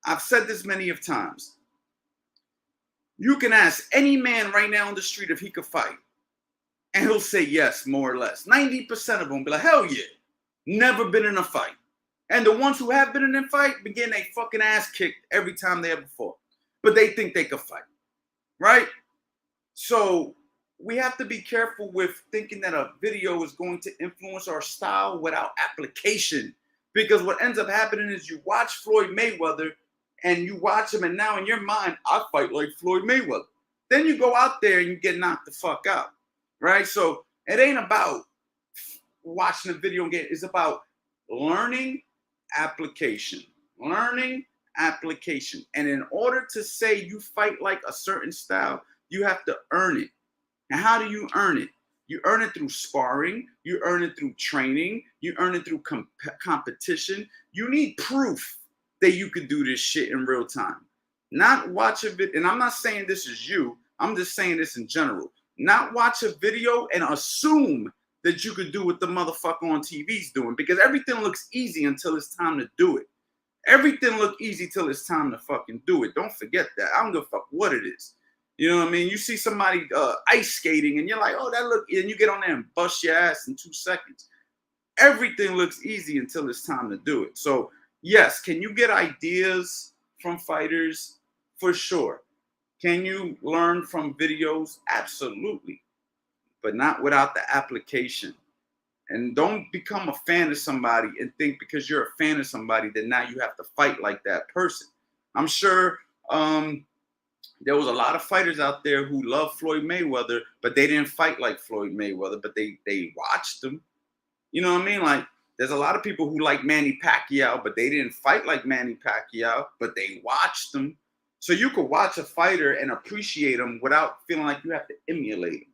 I've said this many of times. You can ask any man right now on the street if he could fight, and he'll say yes, more or less. 90% of them be like, hell yeah, never been in a fight. And the ones who have been in a fight begin they fucking ass kicked every time they ever fought. But they think they could fight, right? So we have to be careful with thinking that a video is going to influence our style without application. Because what ends up happening is you watch Floyd Mayweather and you watch him, and now in your mind, I fight like Floyd Mayweather. Then you go out there and you get knocked the fuck out, right? So it ain't about watching a video and it's about learning application. Learning application. And in order to say you fight like a certain style, you have to earn it. And how do you earn it? You earn it through sparring. You earn it through training. You earn it through competition. You need proof that you could do this shit in real time. Not watch a video, and I'm not saying this is you. I'm just saying this in general. Not watch a video and assume that you could do what the motherfucker on TV's doing, because everything looks easy until it's time to do it. Everything look easy till it's time to fucking do it. Don't forget that. I don't give a fuck what it is. You know what I mean? You see somebody ice skating and you're like, oh, that look, and you get on there and bust your ass in 2 seconds. Everything looks easy until it's time to do it. So yes, can you get ideas from fighters? For sure. Can you learn from videos? Absolutely. but not without the application. And don't become a fan of somebody and think because you're a fan of somebody that now you have to fight like that person. I'm sure there was a lot of fighters out there who loved Floyd Mayweather, but they didn't fight like Floyd Mayweather, but they watched him. You know what I mean? Like there's a lot of people who like Manny Pacquiao, but they didn't fight like Manny Pacquiao, but they watched him. So you could watch a fighter and appreciate him without feeling like you have to emulate him.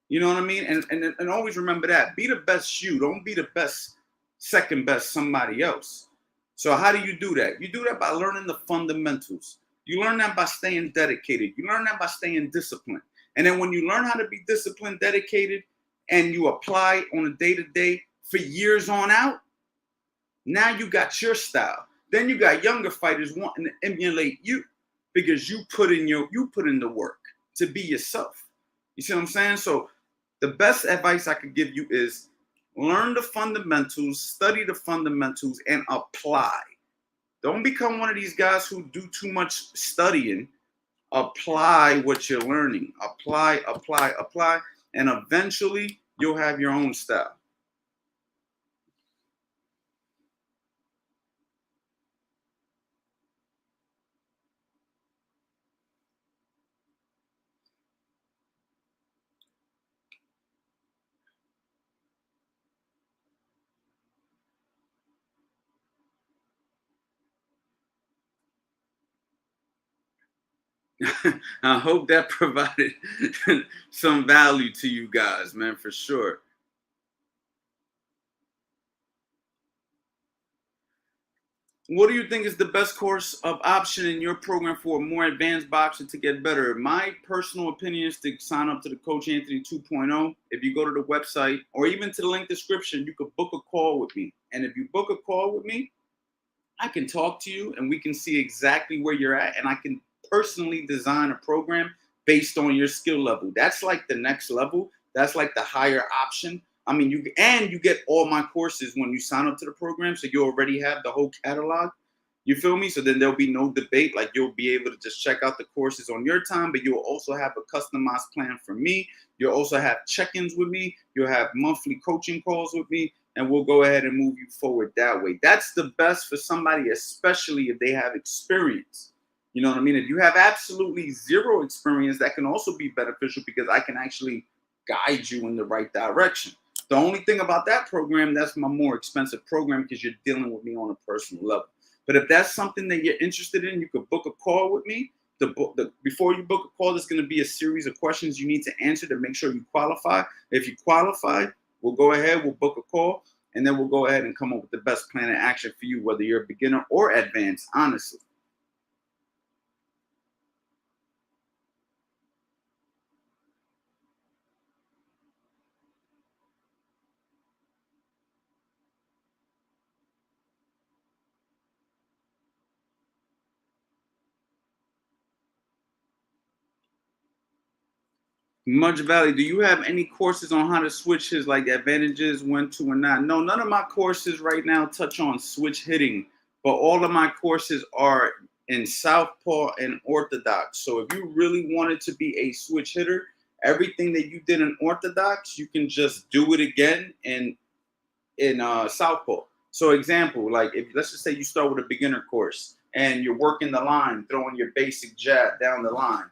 You know what I mean? And always remember that. Be the best you. Don't be the best, second best somebody else. So how do you do that? You do that by learning the fundamentals. You learn that by staying dedicated. You learn that by staying disciplined. And then when you learn how to be disciplined, dedicated, and you apply on a day-to-day for years on out, now you got your style. Then you got younger fighters wanting to emulate you because you put in the work to be yourself. You see what I'm saying? So the best advice I could give you is learn the fundamentals, study the fundamentals, and apply. Don't become one of these guys who do too much studying. Apply what you're learning. Apply, apply, apply, and eventually you'll have your own style. I hope that provided some value to you guys, man, for sure. What do you think is the best course of option in your program for a more advanced boxer to get better? My personal opinion is to sign up to the Coach Anthony 2.0. If you go to the website or even to the link description, you could book a call with me. And if you book a call with me, I can talk to you and we can see exactly where you're at. And I can personally design a program based on your skill level. That's like the next level. That's like the higher option. I mean, you get all my courses when you sign up to the program. So you already have the whole catalog. You feel me? So then there'll be no debate. Like you'll be able to just check out the courses on your time, but you'll also have a customized plan for me. You'll also have check-ins with me. You'll have monthly coaching calls with me, and we'll go ahead and move you forward that way. That's the best for somebody, especially if they have experience. You know what I mean? If you have absolutely zero experience, that can also be beneficial because I can actually guide you in the right direction. The only thing about that program, that's my more expensive program because you're dealing with me on a personal level. But if that's something that you're interested in, you could book a call with me. Before you book a call, there's going to be a series of questions you need to answer to make sure you qualify. If you qualify, we'll go ahead, we'll book a call, and then we'll go ahead and come up with the best plan of action for you, whether you're a beginner or advanced, honestly. Much value. Do you have any courses on how to switch his like advantages, when to and not? No, none of my courses right now touch on switch hitting, but all of my courses are in Southpaw and Orthodox. So if you really wanted to be a switch hitter, everything that you did in Orthodox, you can just do it again in Southpaw. So example, like if let's just say you start with a beginner course and you're working the line, throwing your basic jab down the line.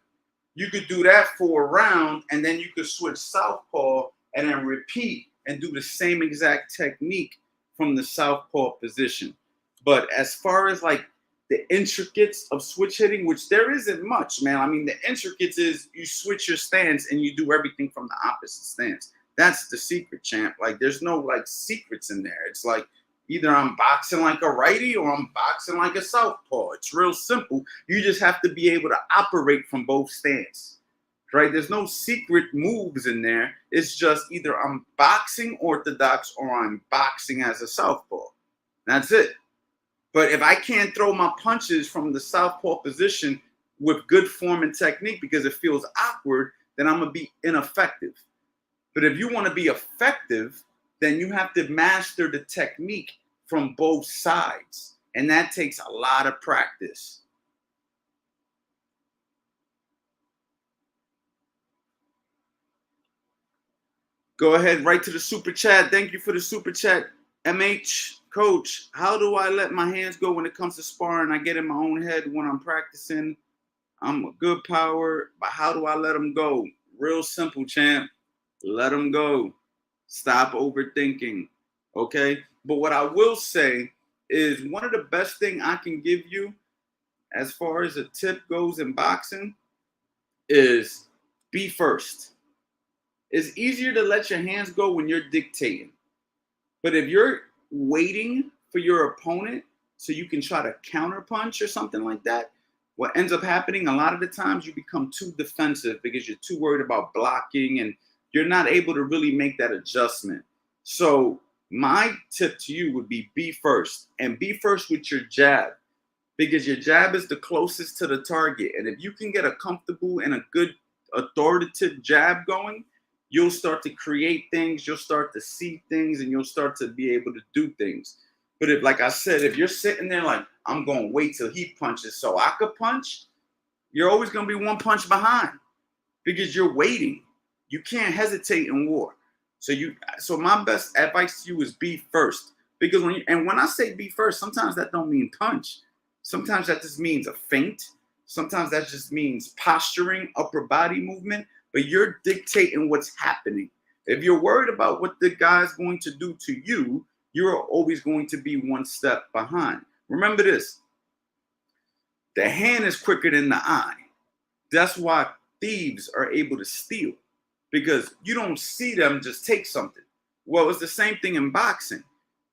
You could do that for a round, and then you could switch southpaw and then repeat and do the same exact technique from the southpaw position. But as far as like the intricates of switch hitting, which there isn't much, man. I mean, the intricates is you switch your stance and you do everything from the opposite stance. That's the secret, champ. Like, there's no like secrets in there. It's like either I'm boxing like a righty or I'm boxing like a southpaw. It's real simple. You just have to be able to operate from both stances, right? There's no secret moves in there. It's just either I'm boxing orthodox or I'm boxing as a southpaw. That's it. But if I can't throw my punches from the southpaw position with good form and technique because it feels awkward, then I'm going to be ineffective. But if you want to be effective, then you have to master the technique from both sides. And that takes a lot of practice. Go ahead, right to the super chat. Thank you for the super chat. MH coach, how do I let my hands go when it comes to sparring? I get in my own head when I'm practicing. I'm a good power, but how do I let them go? Real simple, champ. Let them go. Stop overthinking. Okay. But what I will say is one of the best thing I can give you as far as a tip goes in boxing is be first. It's easier to let your hands go when you're dictating. But if you're waiting for your opponent so you can try to counterpunch or something like that, what ends up happening a lot of the times you become too defensive because you're too worried about blocking and you're not able to really make that adjustment. So my tip to you would be first, and be first with your jab, because your jab is the closest to the target. And if you can get a comfortable and a good authoritative jab going, you'll start to create things, you'll start to see things, and you'll start to be able to do things. But if, like I said, if you're sitting there like, I'm going to wait till he punches so I could punch, you're always going to be one punch behind because you're waiting. You can't hesitate in war. So my best advice to you is be first. Because when I say be first, sometimes that don't mean punch. Sometimes that just means a feint. Sometimes that just means posturing, upper body movement, but you're dictating what's happening. If you're worried about what the guy's going to do to you, you're always going to be one step behind. Remember this, the hand is quicker than the eye. That's why thieves are able to steal, because you don't see them just take something. Well, it's the same thing in boxing.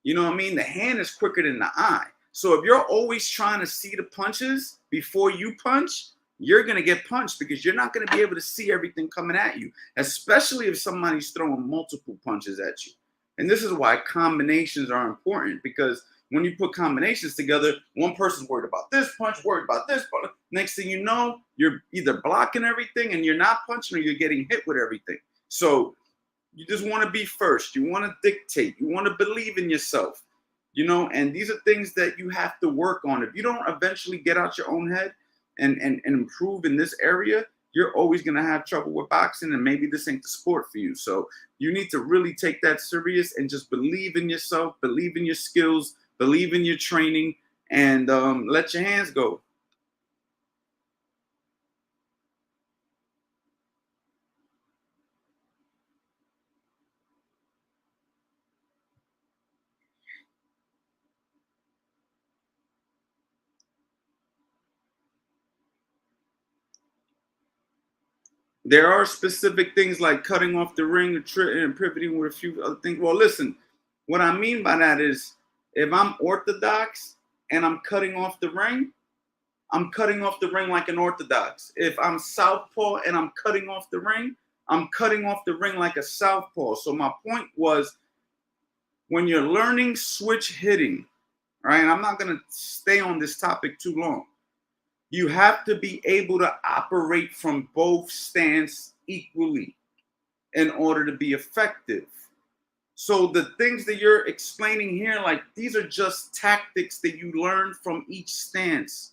You know what I mean? The hand is quicker than the eye. So if you're always trying to see the punches before you punch, you're going to get punched because you're not going to be able to see everything coming at you, especially if somebody's throwing multiple punches at you. And this is why combinations are important, because when you put combinations together, one person's worried about this punch, worried about this punch. Next thing you know, you're either blocking everything and you're not punching, or you're getting hit with everything. So you just want to be first. You want to dictate. You want to believe in yourself. And these are things that you have to work on. If you don't eventually get out your own head and improve in this area, you're always going to have trouble with boxing, and maybe this ain't the sport for you. So you need to really take that serious and just believe in yourself, believe in your skills, believe in your training, and let your hands go. There are specific things like cutting off the ring and pivoting with a few other things. Well, listen, what I mean by that is if I'm orthodox and I'm cutting off the ring, I'm cutting off the ring like an orthodox. If I'm southpaw and I'm cutting off the ring, I'm cutting off the ring like a southpaw. So my point was, when you're learning switch hitting, right? And I'm not going to stay on this topic too long. You have to be able to operate from both stances equally in order to be effective. So the things that you're explaining here, like, these are just tactics that you learn from each stance.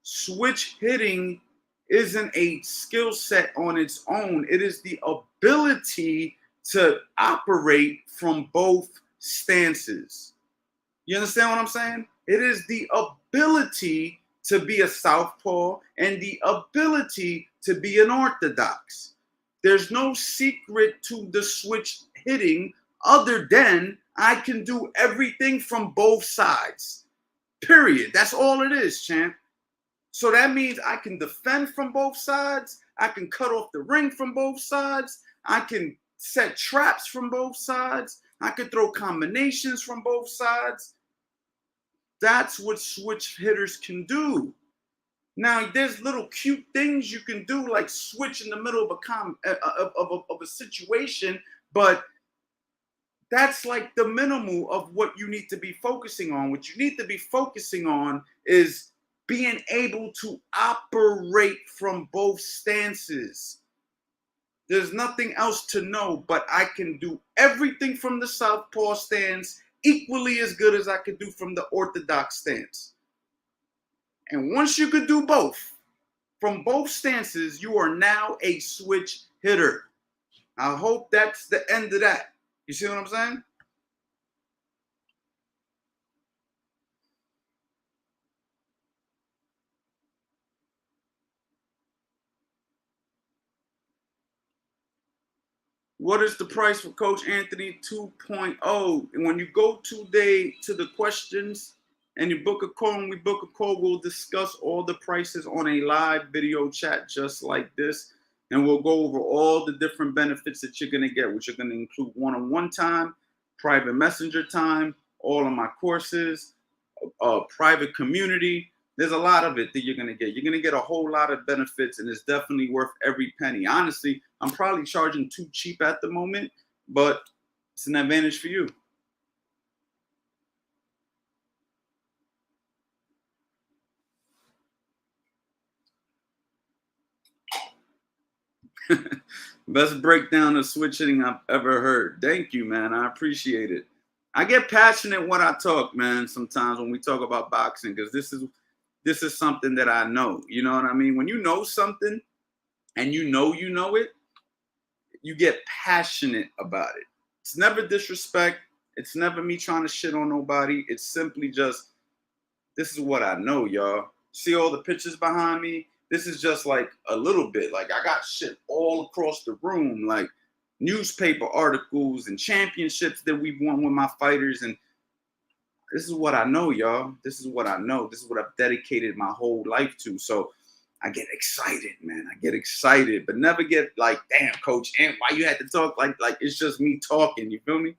Switch hitting isn't a skill set on its own. It is the ability to operate from both stances. You understand what I'm saying? It is the ability to be a southpaw and the ability to be an orthodox. There's no secret to the switch hitting other than I can do everything from both sides. Period. That's all it is, champ. So that means I can defend from both sides. I can cut off the ring from both sides. I can set traps from both sides. I can throw combinations from both sides. That's what switch hitters can do. Now, there's little cute things you can do, like switch in the middle of a situation, but that's like the minimal of what you need to be focusing on. What you need to be focusing on is being able to operate from both stances. There's nothing else to know, but I can do everything from the southpaw stance equally as good as I could do from the orthodox stance. And once you could do both, from both stances, you are now a switch hitter. I hope that's the end of that. You see what I'm saying? What is the price for Coach Anthony 2.0? And when you go today to the questions and you book a call and we book a call, we'll discuss all the prices on a live video chat just like this. And we'll go over all the different benefits that you're going to get, which are going to include one-on-one time, private messenger time, all of my courses, private community. There's a lot of it that you're going to get. You're going to get a whole lot of benefits, and it's definitely worth every penny. Honestly, I'm probably charging too cheap at the moment, but it's an advantage for you. Best breakdown of switch hitting I've ever heard. Thank you, man. I appreciate it. I get passionate when I talk, man, sometimes when we talk about boxing, because this is something that I know. You know what I mean? When you know something and you know it, you get passionate about it. It's never disrespect. It's never me trying to shit on nobody. It's simply just, this is what I know, y'all. See all the pictures behind me? This is just like a little bit. Like, I got shit all across the room, like newspaper articles and championships that we've won with my fighters. And this is what I know, y'all. This is what I know. This is what I've dedicated my whole life to. So I get excited, man. I get excited, but never get like, damn, Coach, and why you had to talk like it's just me talking. You feel me?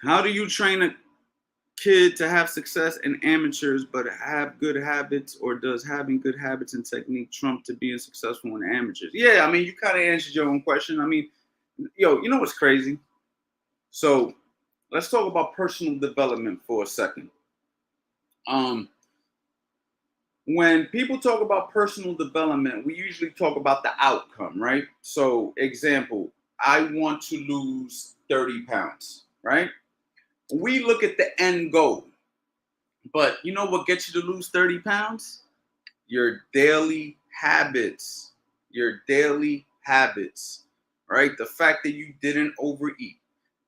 How do you train a kid to have success in amateurs but have good habits, or does having good habits and technique trump to being successful in amateurs? Yeah, I mean, you kind of answered your own question. I mean, yo, you know what's crazy? So let's talk about personal development for a second. Um, when people talk about personal development, we usually talk about the outcome, right? So, example, I want to lose 30 pounds, right? We look at the end goal, but you know what gets you to lose 30 pounds? Your daily habits. Your daily habits, right? The fact that you didn't overeat,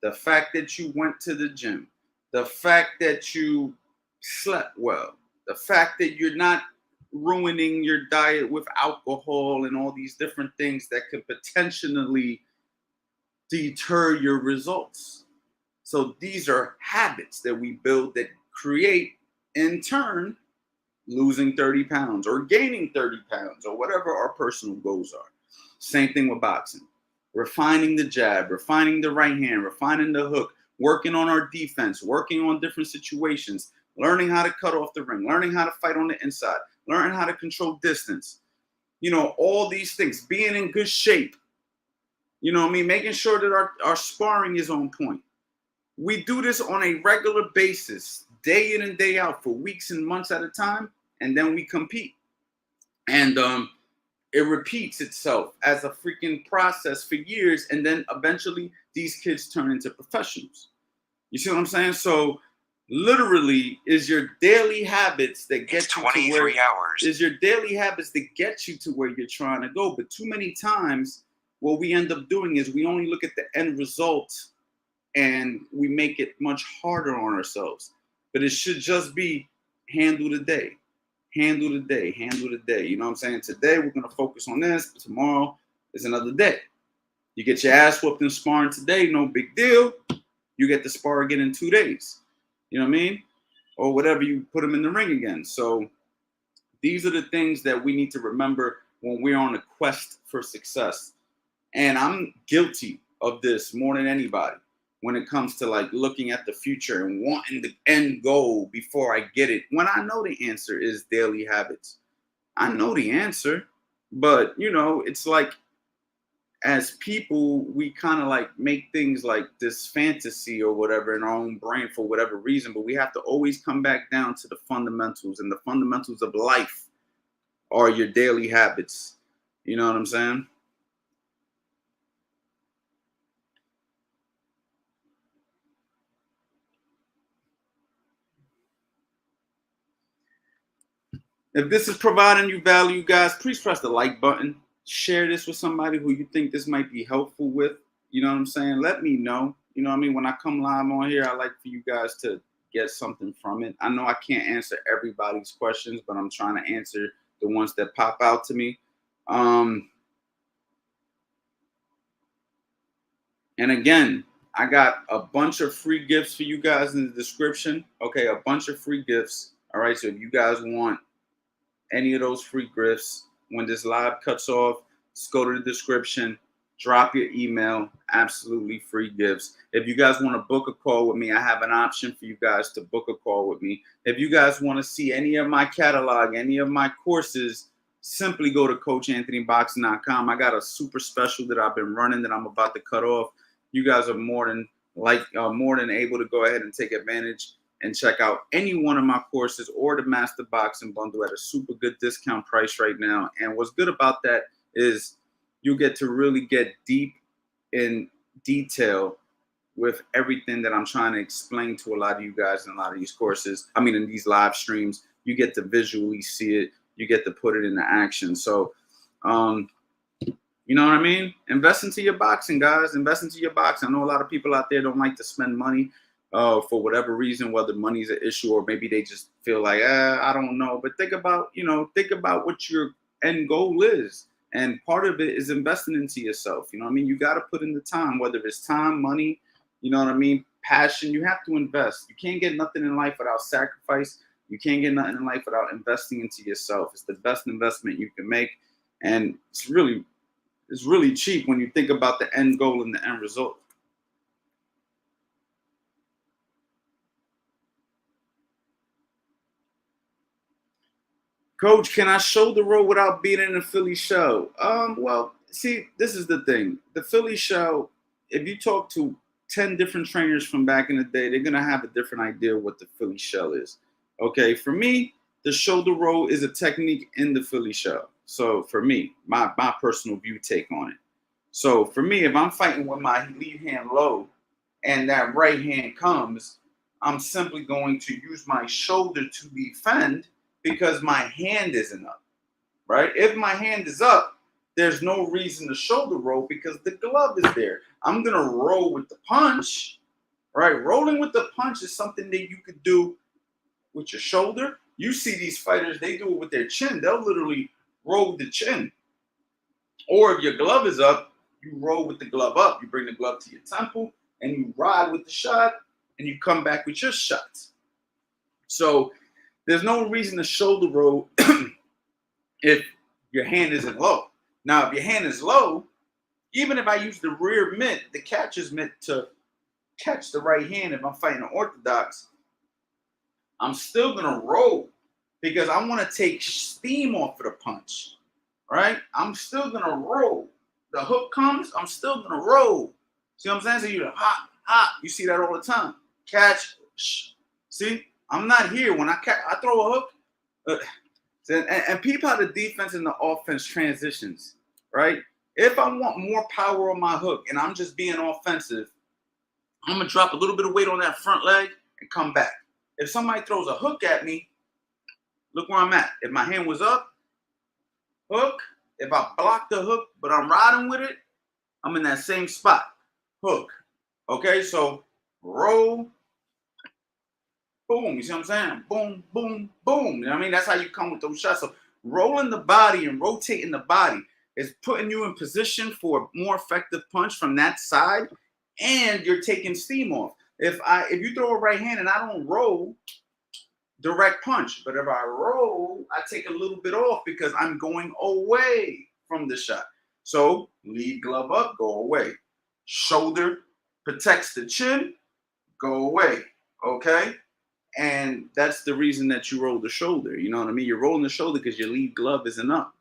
the fact that you went to the gym, the fact that you slept well, the fact that you're not ruining your diet with alcohol and all these different things that could potentially deter your results. So these are habits that we build that create, in turn, losing 30 pounds or gaining 30 pounds or whatever our personal goals are. Same thing with boxing. Refining the jab, refining the right hand, refining the hook, working on our defense, working on different situations, learning how to cut off the ring, learning how to fight on the inside, learning how to control distance. You know, all these things, being in good shape. You know what I mean? Making sure that our sparring is on point. We do this on a regular basis, day in and day out, for weeks and months at a time, and then we compete. And it repeats itself as a freaking process for years, and then eventually these kids turn into professionals. You see what I'm saying? So literally is your daily habits that get you to where is your daily habits that get you to where you're trying to go. But too many times what we end up doing is we only look at the end result and we make it much harder on ourselves. But it should just be handle the day. Handle the day, handle the day. You know what I'm saying? Today we're gonna focus on this. Tomorrow is another day. You get your ass whooped in sparring today, no big deal. You get to spar again in 2 days. You know what I mean? Or whatever, you put them in the ring again. So these are the things that we need to remember when we're on a quest for success. And I'm guilty of this more than anybody when it comes to like looking at the future and wanting the end goal before I get it. When I know the answer is daily habits. I know the answer, but you know, it's like as people, we kind of like make things like this fantasy or whatever in our own brain for whatever reason, but we have to always come back down to the fundamentals, and the fundamentals of life are your daily habits. You know what I'm saying? If this is providing you value, guys, please press the like button. Share this with somebody who you think this might be helpful with. You know what I'm saying? Let me know. You know what I mean? When I come live on here, I like for you guys to get something from it. I know I can't answer everybody's questions, but I'm trying to answer the ones that pop out to me. And again, I got a bunch of free gifts for you guys in the description. Okay, a bunch of free gifts. All right, so if you guys want any of those free gifts, when this live cuts off, just go to the description, drop your email, absolutely free gifts. If you guys want to book a call with me, I have an option for you guys to book a call with me. If you guys want to see any of my catalog, any of my courses, simply go to coachanthonyboxing.com. I got a super special that I've been running that I'm about to cut off. You guys are more than able to go ahead and take advantage and check out any one of my courses or the Master Boxing Bundle at a super good discount price right now. And what's good about that is you get to really get deep in detail with everything that I'm trying to explain to a lot of you guys in a lot of these courses. I mean, in these live streams, you get to visually see it. You get to put it into action. So, you know what I mean? Invest into your boxing, guys. Invest into your boxing. I know a lot of people out there don't like to spend money for whatever reason, whether money's an issue or maybe they just feel like, I don't know. But think about what your end goal is. And part of it is investing into yourself. You know what I mean? You got to put in the time, whether it's time, money, you know what I mean? Passion. You have to invest. You can't get nothing in life without sacrifice. You can't get nothing in life without investing into yourself. It's the best investment you can make. And it's really cheap when you think about the end goal and the end result. Coach, can I shoulder roll without being in a Philly show? Well, see, this is the thing. The Philly show, if you talk to 10 different trainers from back in the day, they're gonna have a different idea of what the Philly shell is. Okay, for me, the shoulder roll is a technique in the Philly shell. So for me, my personal view take on it. So for me, if I'm fighting with my lead hand low and that right hand comes, I'm simply going to use my shoulder to defend because my hand isn't up, right? If my hand is up, there's no reason to shoulder roll because the glove is there. I'm going to roll with the punch, right? Rolling with the punch is something that you could do with your shoulder. You see these fighters, they do it with their chin. They'll literally roll with the chin. Or if your glove is up, you roll with the glove up. You bring the glove to your temple and you ride with the shot and you come back with your shots. So there's no reason to shoulder roll if your hand isn't low. Now, if your hand is low, even if I use the rear mitt, the catcher's mitt to catch the right hand, if I'm fighting an orthodox, I'm still going to roll because I want to take steam off of the punch, right? I'm still going to roll. The hook comes, I'm still going to roll. See what I'm saying? So you hot, hot. You see that all the time. Catch, see? I'm not here. When I throw a hook, and people how the defense and the offense transitions, right? If I want more power on my hook and I'm just being offensive, I'm going to drop a little bit of weight on that front leg and come back. If somebody throws a hook at me, look where I'm at. If my hand was up, hook. If I block the hook, but I'm riding with it, I'm in that same spot. Hook. Okay, so roll, boom. You see what I'm saying? Boom, boom, boom. You know what I mean? That's how you come with those shots. So rolling the body and rotating the body is putting you in position for a more effective punch from that side, and you're taking steam off. If you throw a right hand and I don't roll, direct punch. But if I roll, I take a little bit off because I'm going away from the shot. So lead glove up, go away. Shoulder protects the chin, go away. Okay? And that's the reason that you roll the shoulder. You know what I mean? You're rolling the shoulder because your lead glove isn't up.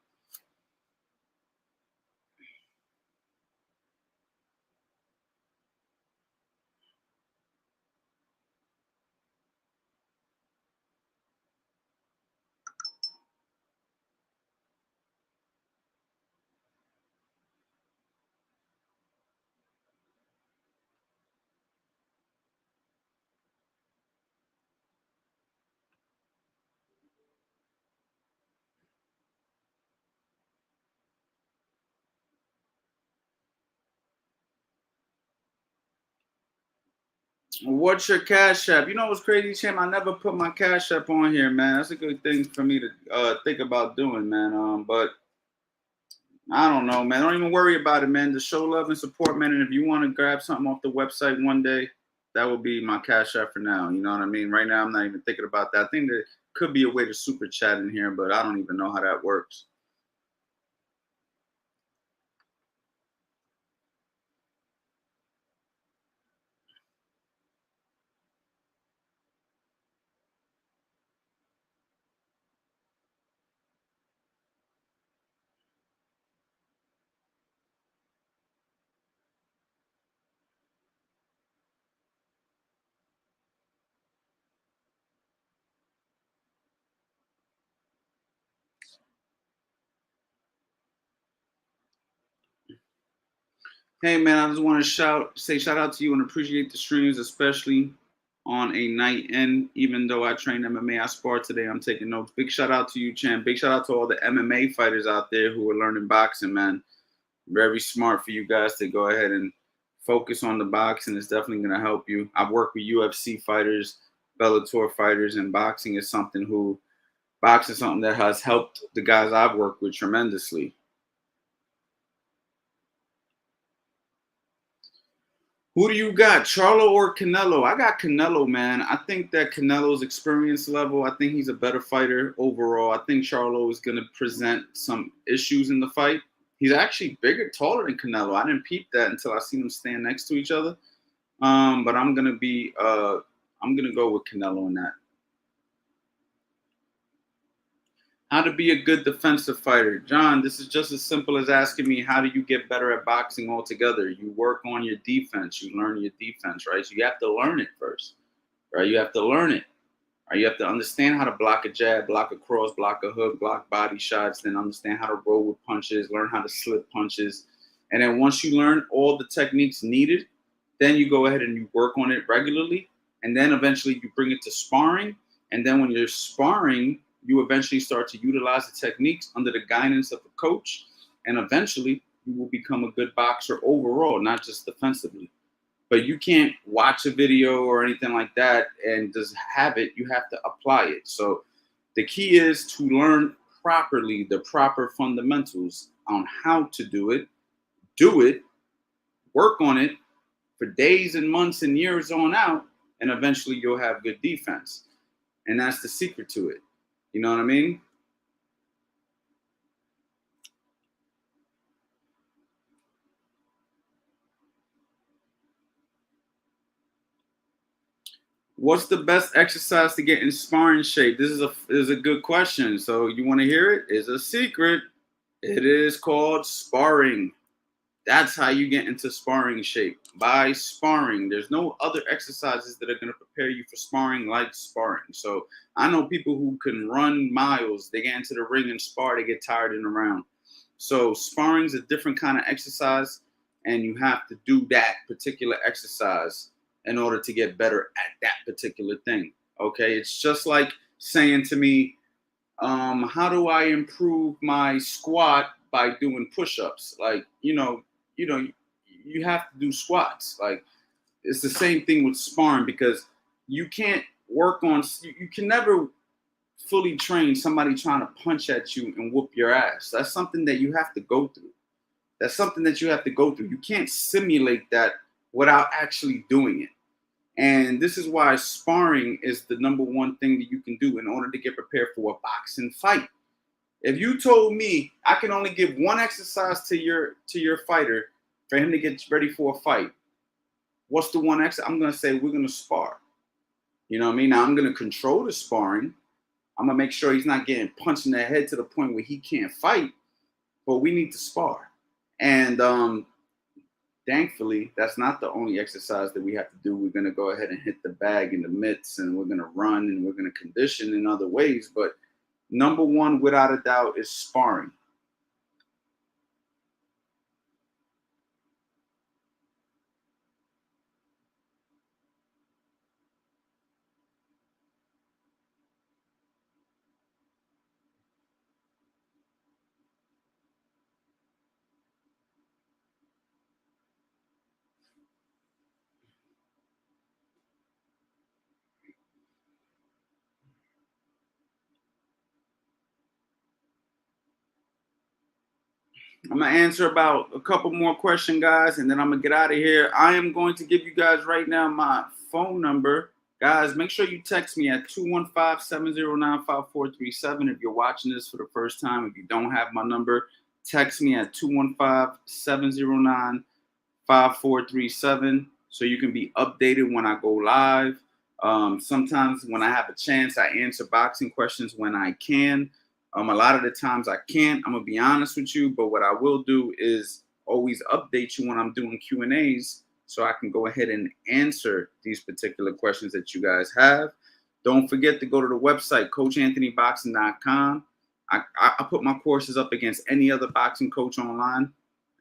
What's your Cash App? You know what's crazy, Champ? I never put my Cash App on here, man. That's a good thing for me to think about doing, man. But I don't know, man. Don't even worry about it, man. Just show love and support, man. And if you want to grab something off the website one day, that will be my Cash App for now. You know what I mean? Right now, I'm not even thinking about that. I think there could be a way to super chat in here, but I don't even know how that works. Hey man, I just want to say shout out to you and appreciate the streams, especially on a night in. Even though I train MMA, I spar today. I'm taking notes. Big shout out to you, Champ. Big shout out to all the MMA fighters out there who are learning boxing, man. Very smart for you guys to go ahead and focus on the boxing. It's definitely going to help you. I've worked with UFC fighters, Bellator fighters, and boxing is something that has helped the guys I've worked with tremendously. Who do you got, Charlo or Canelo? I got Canelo, man. I think that Canelo's experience level, I think he's a better fighter overall. I think Charlo is going to present some issues in the fight. He's actually bigger, taller than Canelo. I didn't peep that until I seen them stand next to each other. But I'm gonna go with Canelo in that. How to be a good defensive fighter. John, this is just as simple as asking me how do you get better at boxing altogether? You work on your defense, you learn your defense, right? So you have to learn it first, right? You have to learn it. Right? You have to understand how to block a jab, block a cross, block a hook, block body shots, then understand how to roll with punches, learn how to slip punches. And then once you learn all the techniques needed, then you go ahead and you work on it regularly. And then eventually you bring it to sparring. And then when you're sparring, you eventually start to utilize the techniques under the guidance of a coach. And eventually you will become a good boxer overall, not just defensively. But you can't watch a video or anything like that and just have it. You have to apply it. So the key is to learn properly the proper fundamentals on how to do it, work on it for days and months and years on out, and eventually you'll have good defense. And that's the secret to it. You know what I mean? What's the best exercise to get in sparring shape? This is a good question. So you want to hear it? It's a secret. It is called sparring. That's how you get into sparring shape, by sparring. There's no other exercises that are going to prepare you for sparring like sparring. So I know people who can run miles. They get into the ring and spar. They get tired in the round. So sparring is a different kind of exercise, and you have to do that particular exercise in order to get better at that particular thing. Okay, it's just like saying to me, how do I improve my squat by doing push-ups? Like, you have to do squats. Like, it's the same thing with sparring because you can't work on, you can never fully train somebody trying to punch at you and whoop your ass. That's something that you have to go through. That's something that you have to go through. You can't simulate that without actually doing it. And this is why sparring is the number one thing that you can do in order to get prepared for a boxing fight. If you told me I can only give one exercise to your fighter for him to get ready for a fight, what's the one exercise? I'm gonna say we're gonna spar. You know what I mean? Now I'm gonna control the sparring. I'm gonna make sure he's not getting punched in the head to the point where he can't fight. But we need to spar. And thankfully, that's not the only exercise that we have to do. We're gonna go ahead and hit the bag in the mitts, and we're gonna run, and we're gonna condition in other ways. But number one, without a doubt, is sparring. I'm gonna answer about a couple more questions, guys, and then I'm gonna get out of here. I am going to give you guys right now my phone number. Guys, make sure you text me at 215-709-5437 if you're watching this for the first time. If you don't have my number, text me at 215-709-5437 so you can be updated when I go live. Sometimes when I have a chance, I answer boxing questions when I can. A lot of the times I can't. I'm gonna be honest with you, but what I will do is always update you when I'm doing Q&As, so I can go ahead and answer these particular questions that you guys have. Don't forget to go to the website, CoachAnthonyBoxing.com. I put my courses up against any other boxing coach online.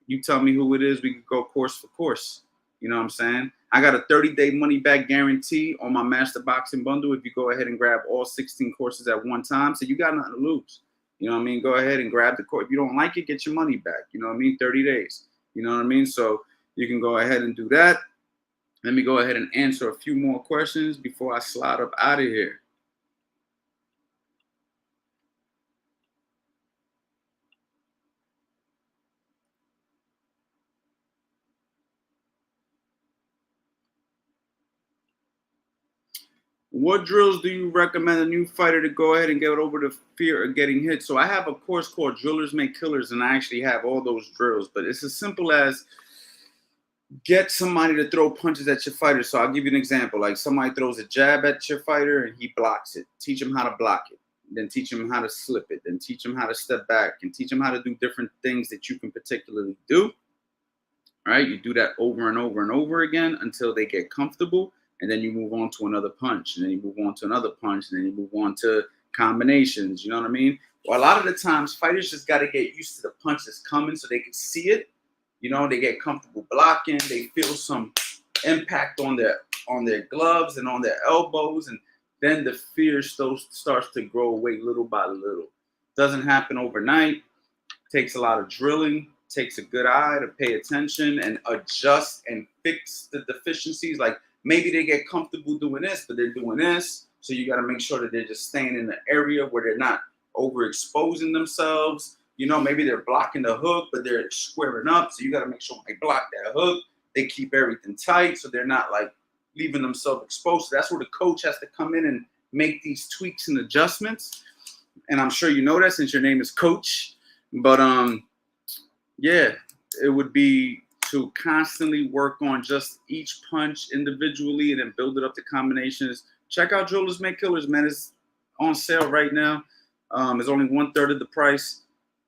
You tell me who it is, we can go course for course. You know what I'm saying? I got a 30-day money-back guarantee on my Master Boxing Bundle if you go ahead and grab all 16 courses at one time. So you got nothing to lose. You know what I mean? Go ahead and grab the course. If you don't like it, get your money back. You know what I mean? 30 days. You know what I mean? So you can go ahead and do that. Let me go ahead and answer a few more questions before I slide up out of here. What drills do you recommend a new fighter to go ahead and get over the fear of getting hit? So I have a course called Drillers Make Killers, and I actually have all those drills. But it's as simple as get somebody to throw punches at your fighter. So I'll give you an example. Like somebody throws a jab at your fighter and he blocks it. Teach him how to block it. Then teach him how to slip it. Then teach him how to step back and teach him how to do different things that you can particularly do. All right, you do that over and over and over again until they get comfortable, and then you move on to another punch, and then you move on to another punch, and then you move on to combinations. You know what I mean? Well, a lot of the times, fighters just got to get used to the punches coming so they can see it. You know, they get comfortable blocking. They feel some impact on their gloves and on their elbows, and then the fear starts to grow away little by little. Doesn't happen overnight. Takes a lot of drilling. Takes a good eye to pay attention and adjust and fix the deficiencies. Like maybe they get comfortable doing this, but they're doing this. So you got to make sure that they're just staying in the area where they're not overexposing themselves. You know, maybe they're blocking the hook, but they're squaring up. So you got to make sure when they block that hook, they keep everything tight so they're not like leaving themselves exposed. So that's where the coach has to come in and make these tweaks and adjustments. And I'm sure you know that since your name is Coach. But yeah, it would be to constantly work on just each punch individually and then build it up to combinations. Check out Drillers Make Killers, man. It's on sale right now. It's only 1/3 of the price.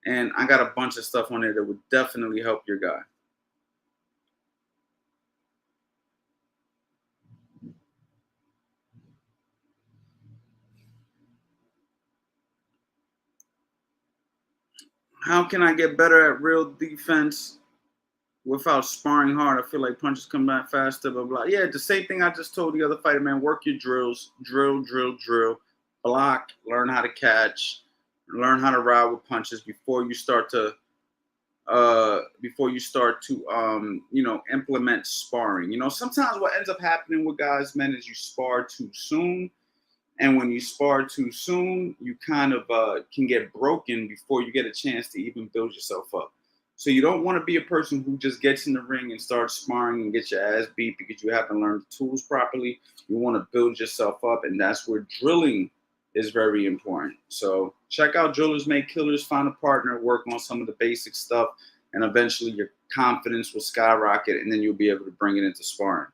And I got a bunch of stuff on there that would definitely help your guy. How can I get better at real defense without sparring hard? I feel like punches come back faster, blah, blah. Yeah, the same thing I just told the other fighter, man. Work your drills. Drill, drill, drill. Block. Learn how to catch. Learn how to ride with punches before you start to implement sparring. You know, sometimes what ends up happening with guys, man, is you spar too soon. And when you spar too soon, you kind of can get broken before you get a chance to even build yourself up. So you don't want to be a person who just gets in the ring and starts sparring and gets your ass beat because you haven't learned the tools properly. You want to build yourself up, and that's where drilling is very important. So check out Drillers Make Killers, find a partner, work on some of the basic stuff, and eventually your confidence will skyrocket, and then you'll be able to bring it into sparring.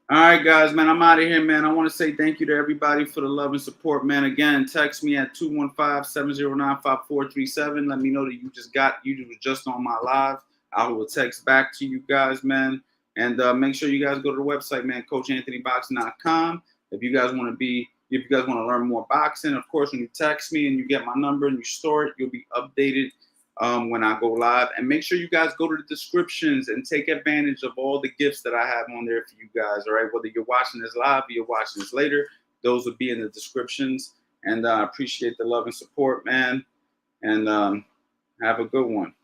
All right, guys, man, I'm out of here, man. I want to say thank you to everybody for the love and support, man. Again, text me at 215-709-5437. Let me know that you was just on my live. I will text back to you guys, man. And make sure you guys go to the website, man, CoachAnthonyBoxing.com. If you guys want to learn more boxing, of course, when you text me and you get my number and you store it, you'll be updated when I go live. And make sure you guys go to the descriptions and take advantage of all the gifts that I have on there for you guys. All right, whether you're watching this live or you're watching this later, those will be in the descriptions. And I appreciate the love and support, man. And have a good one.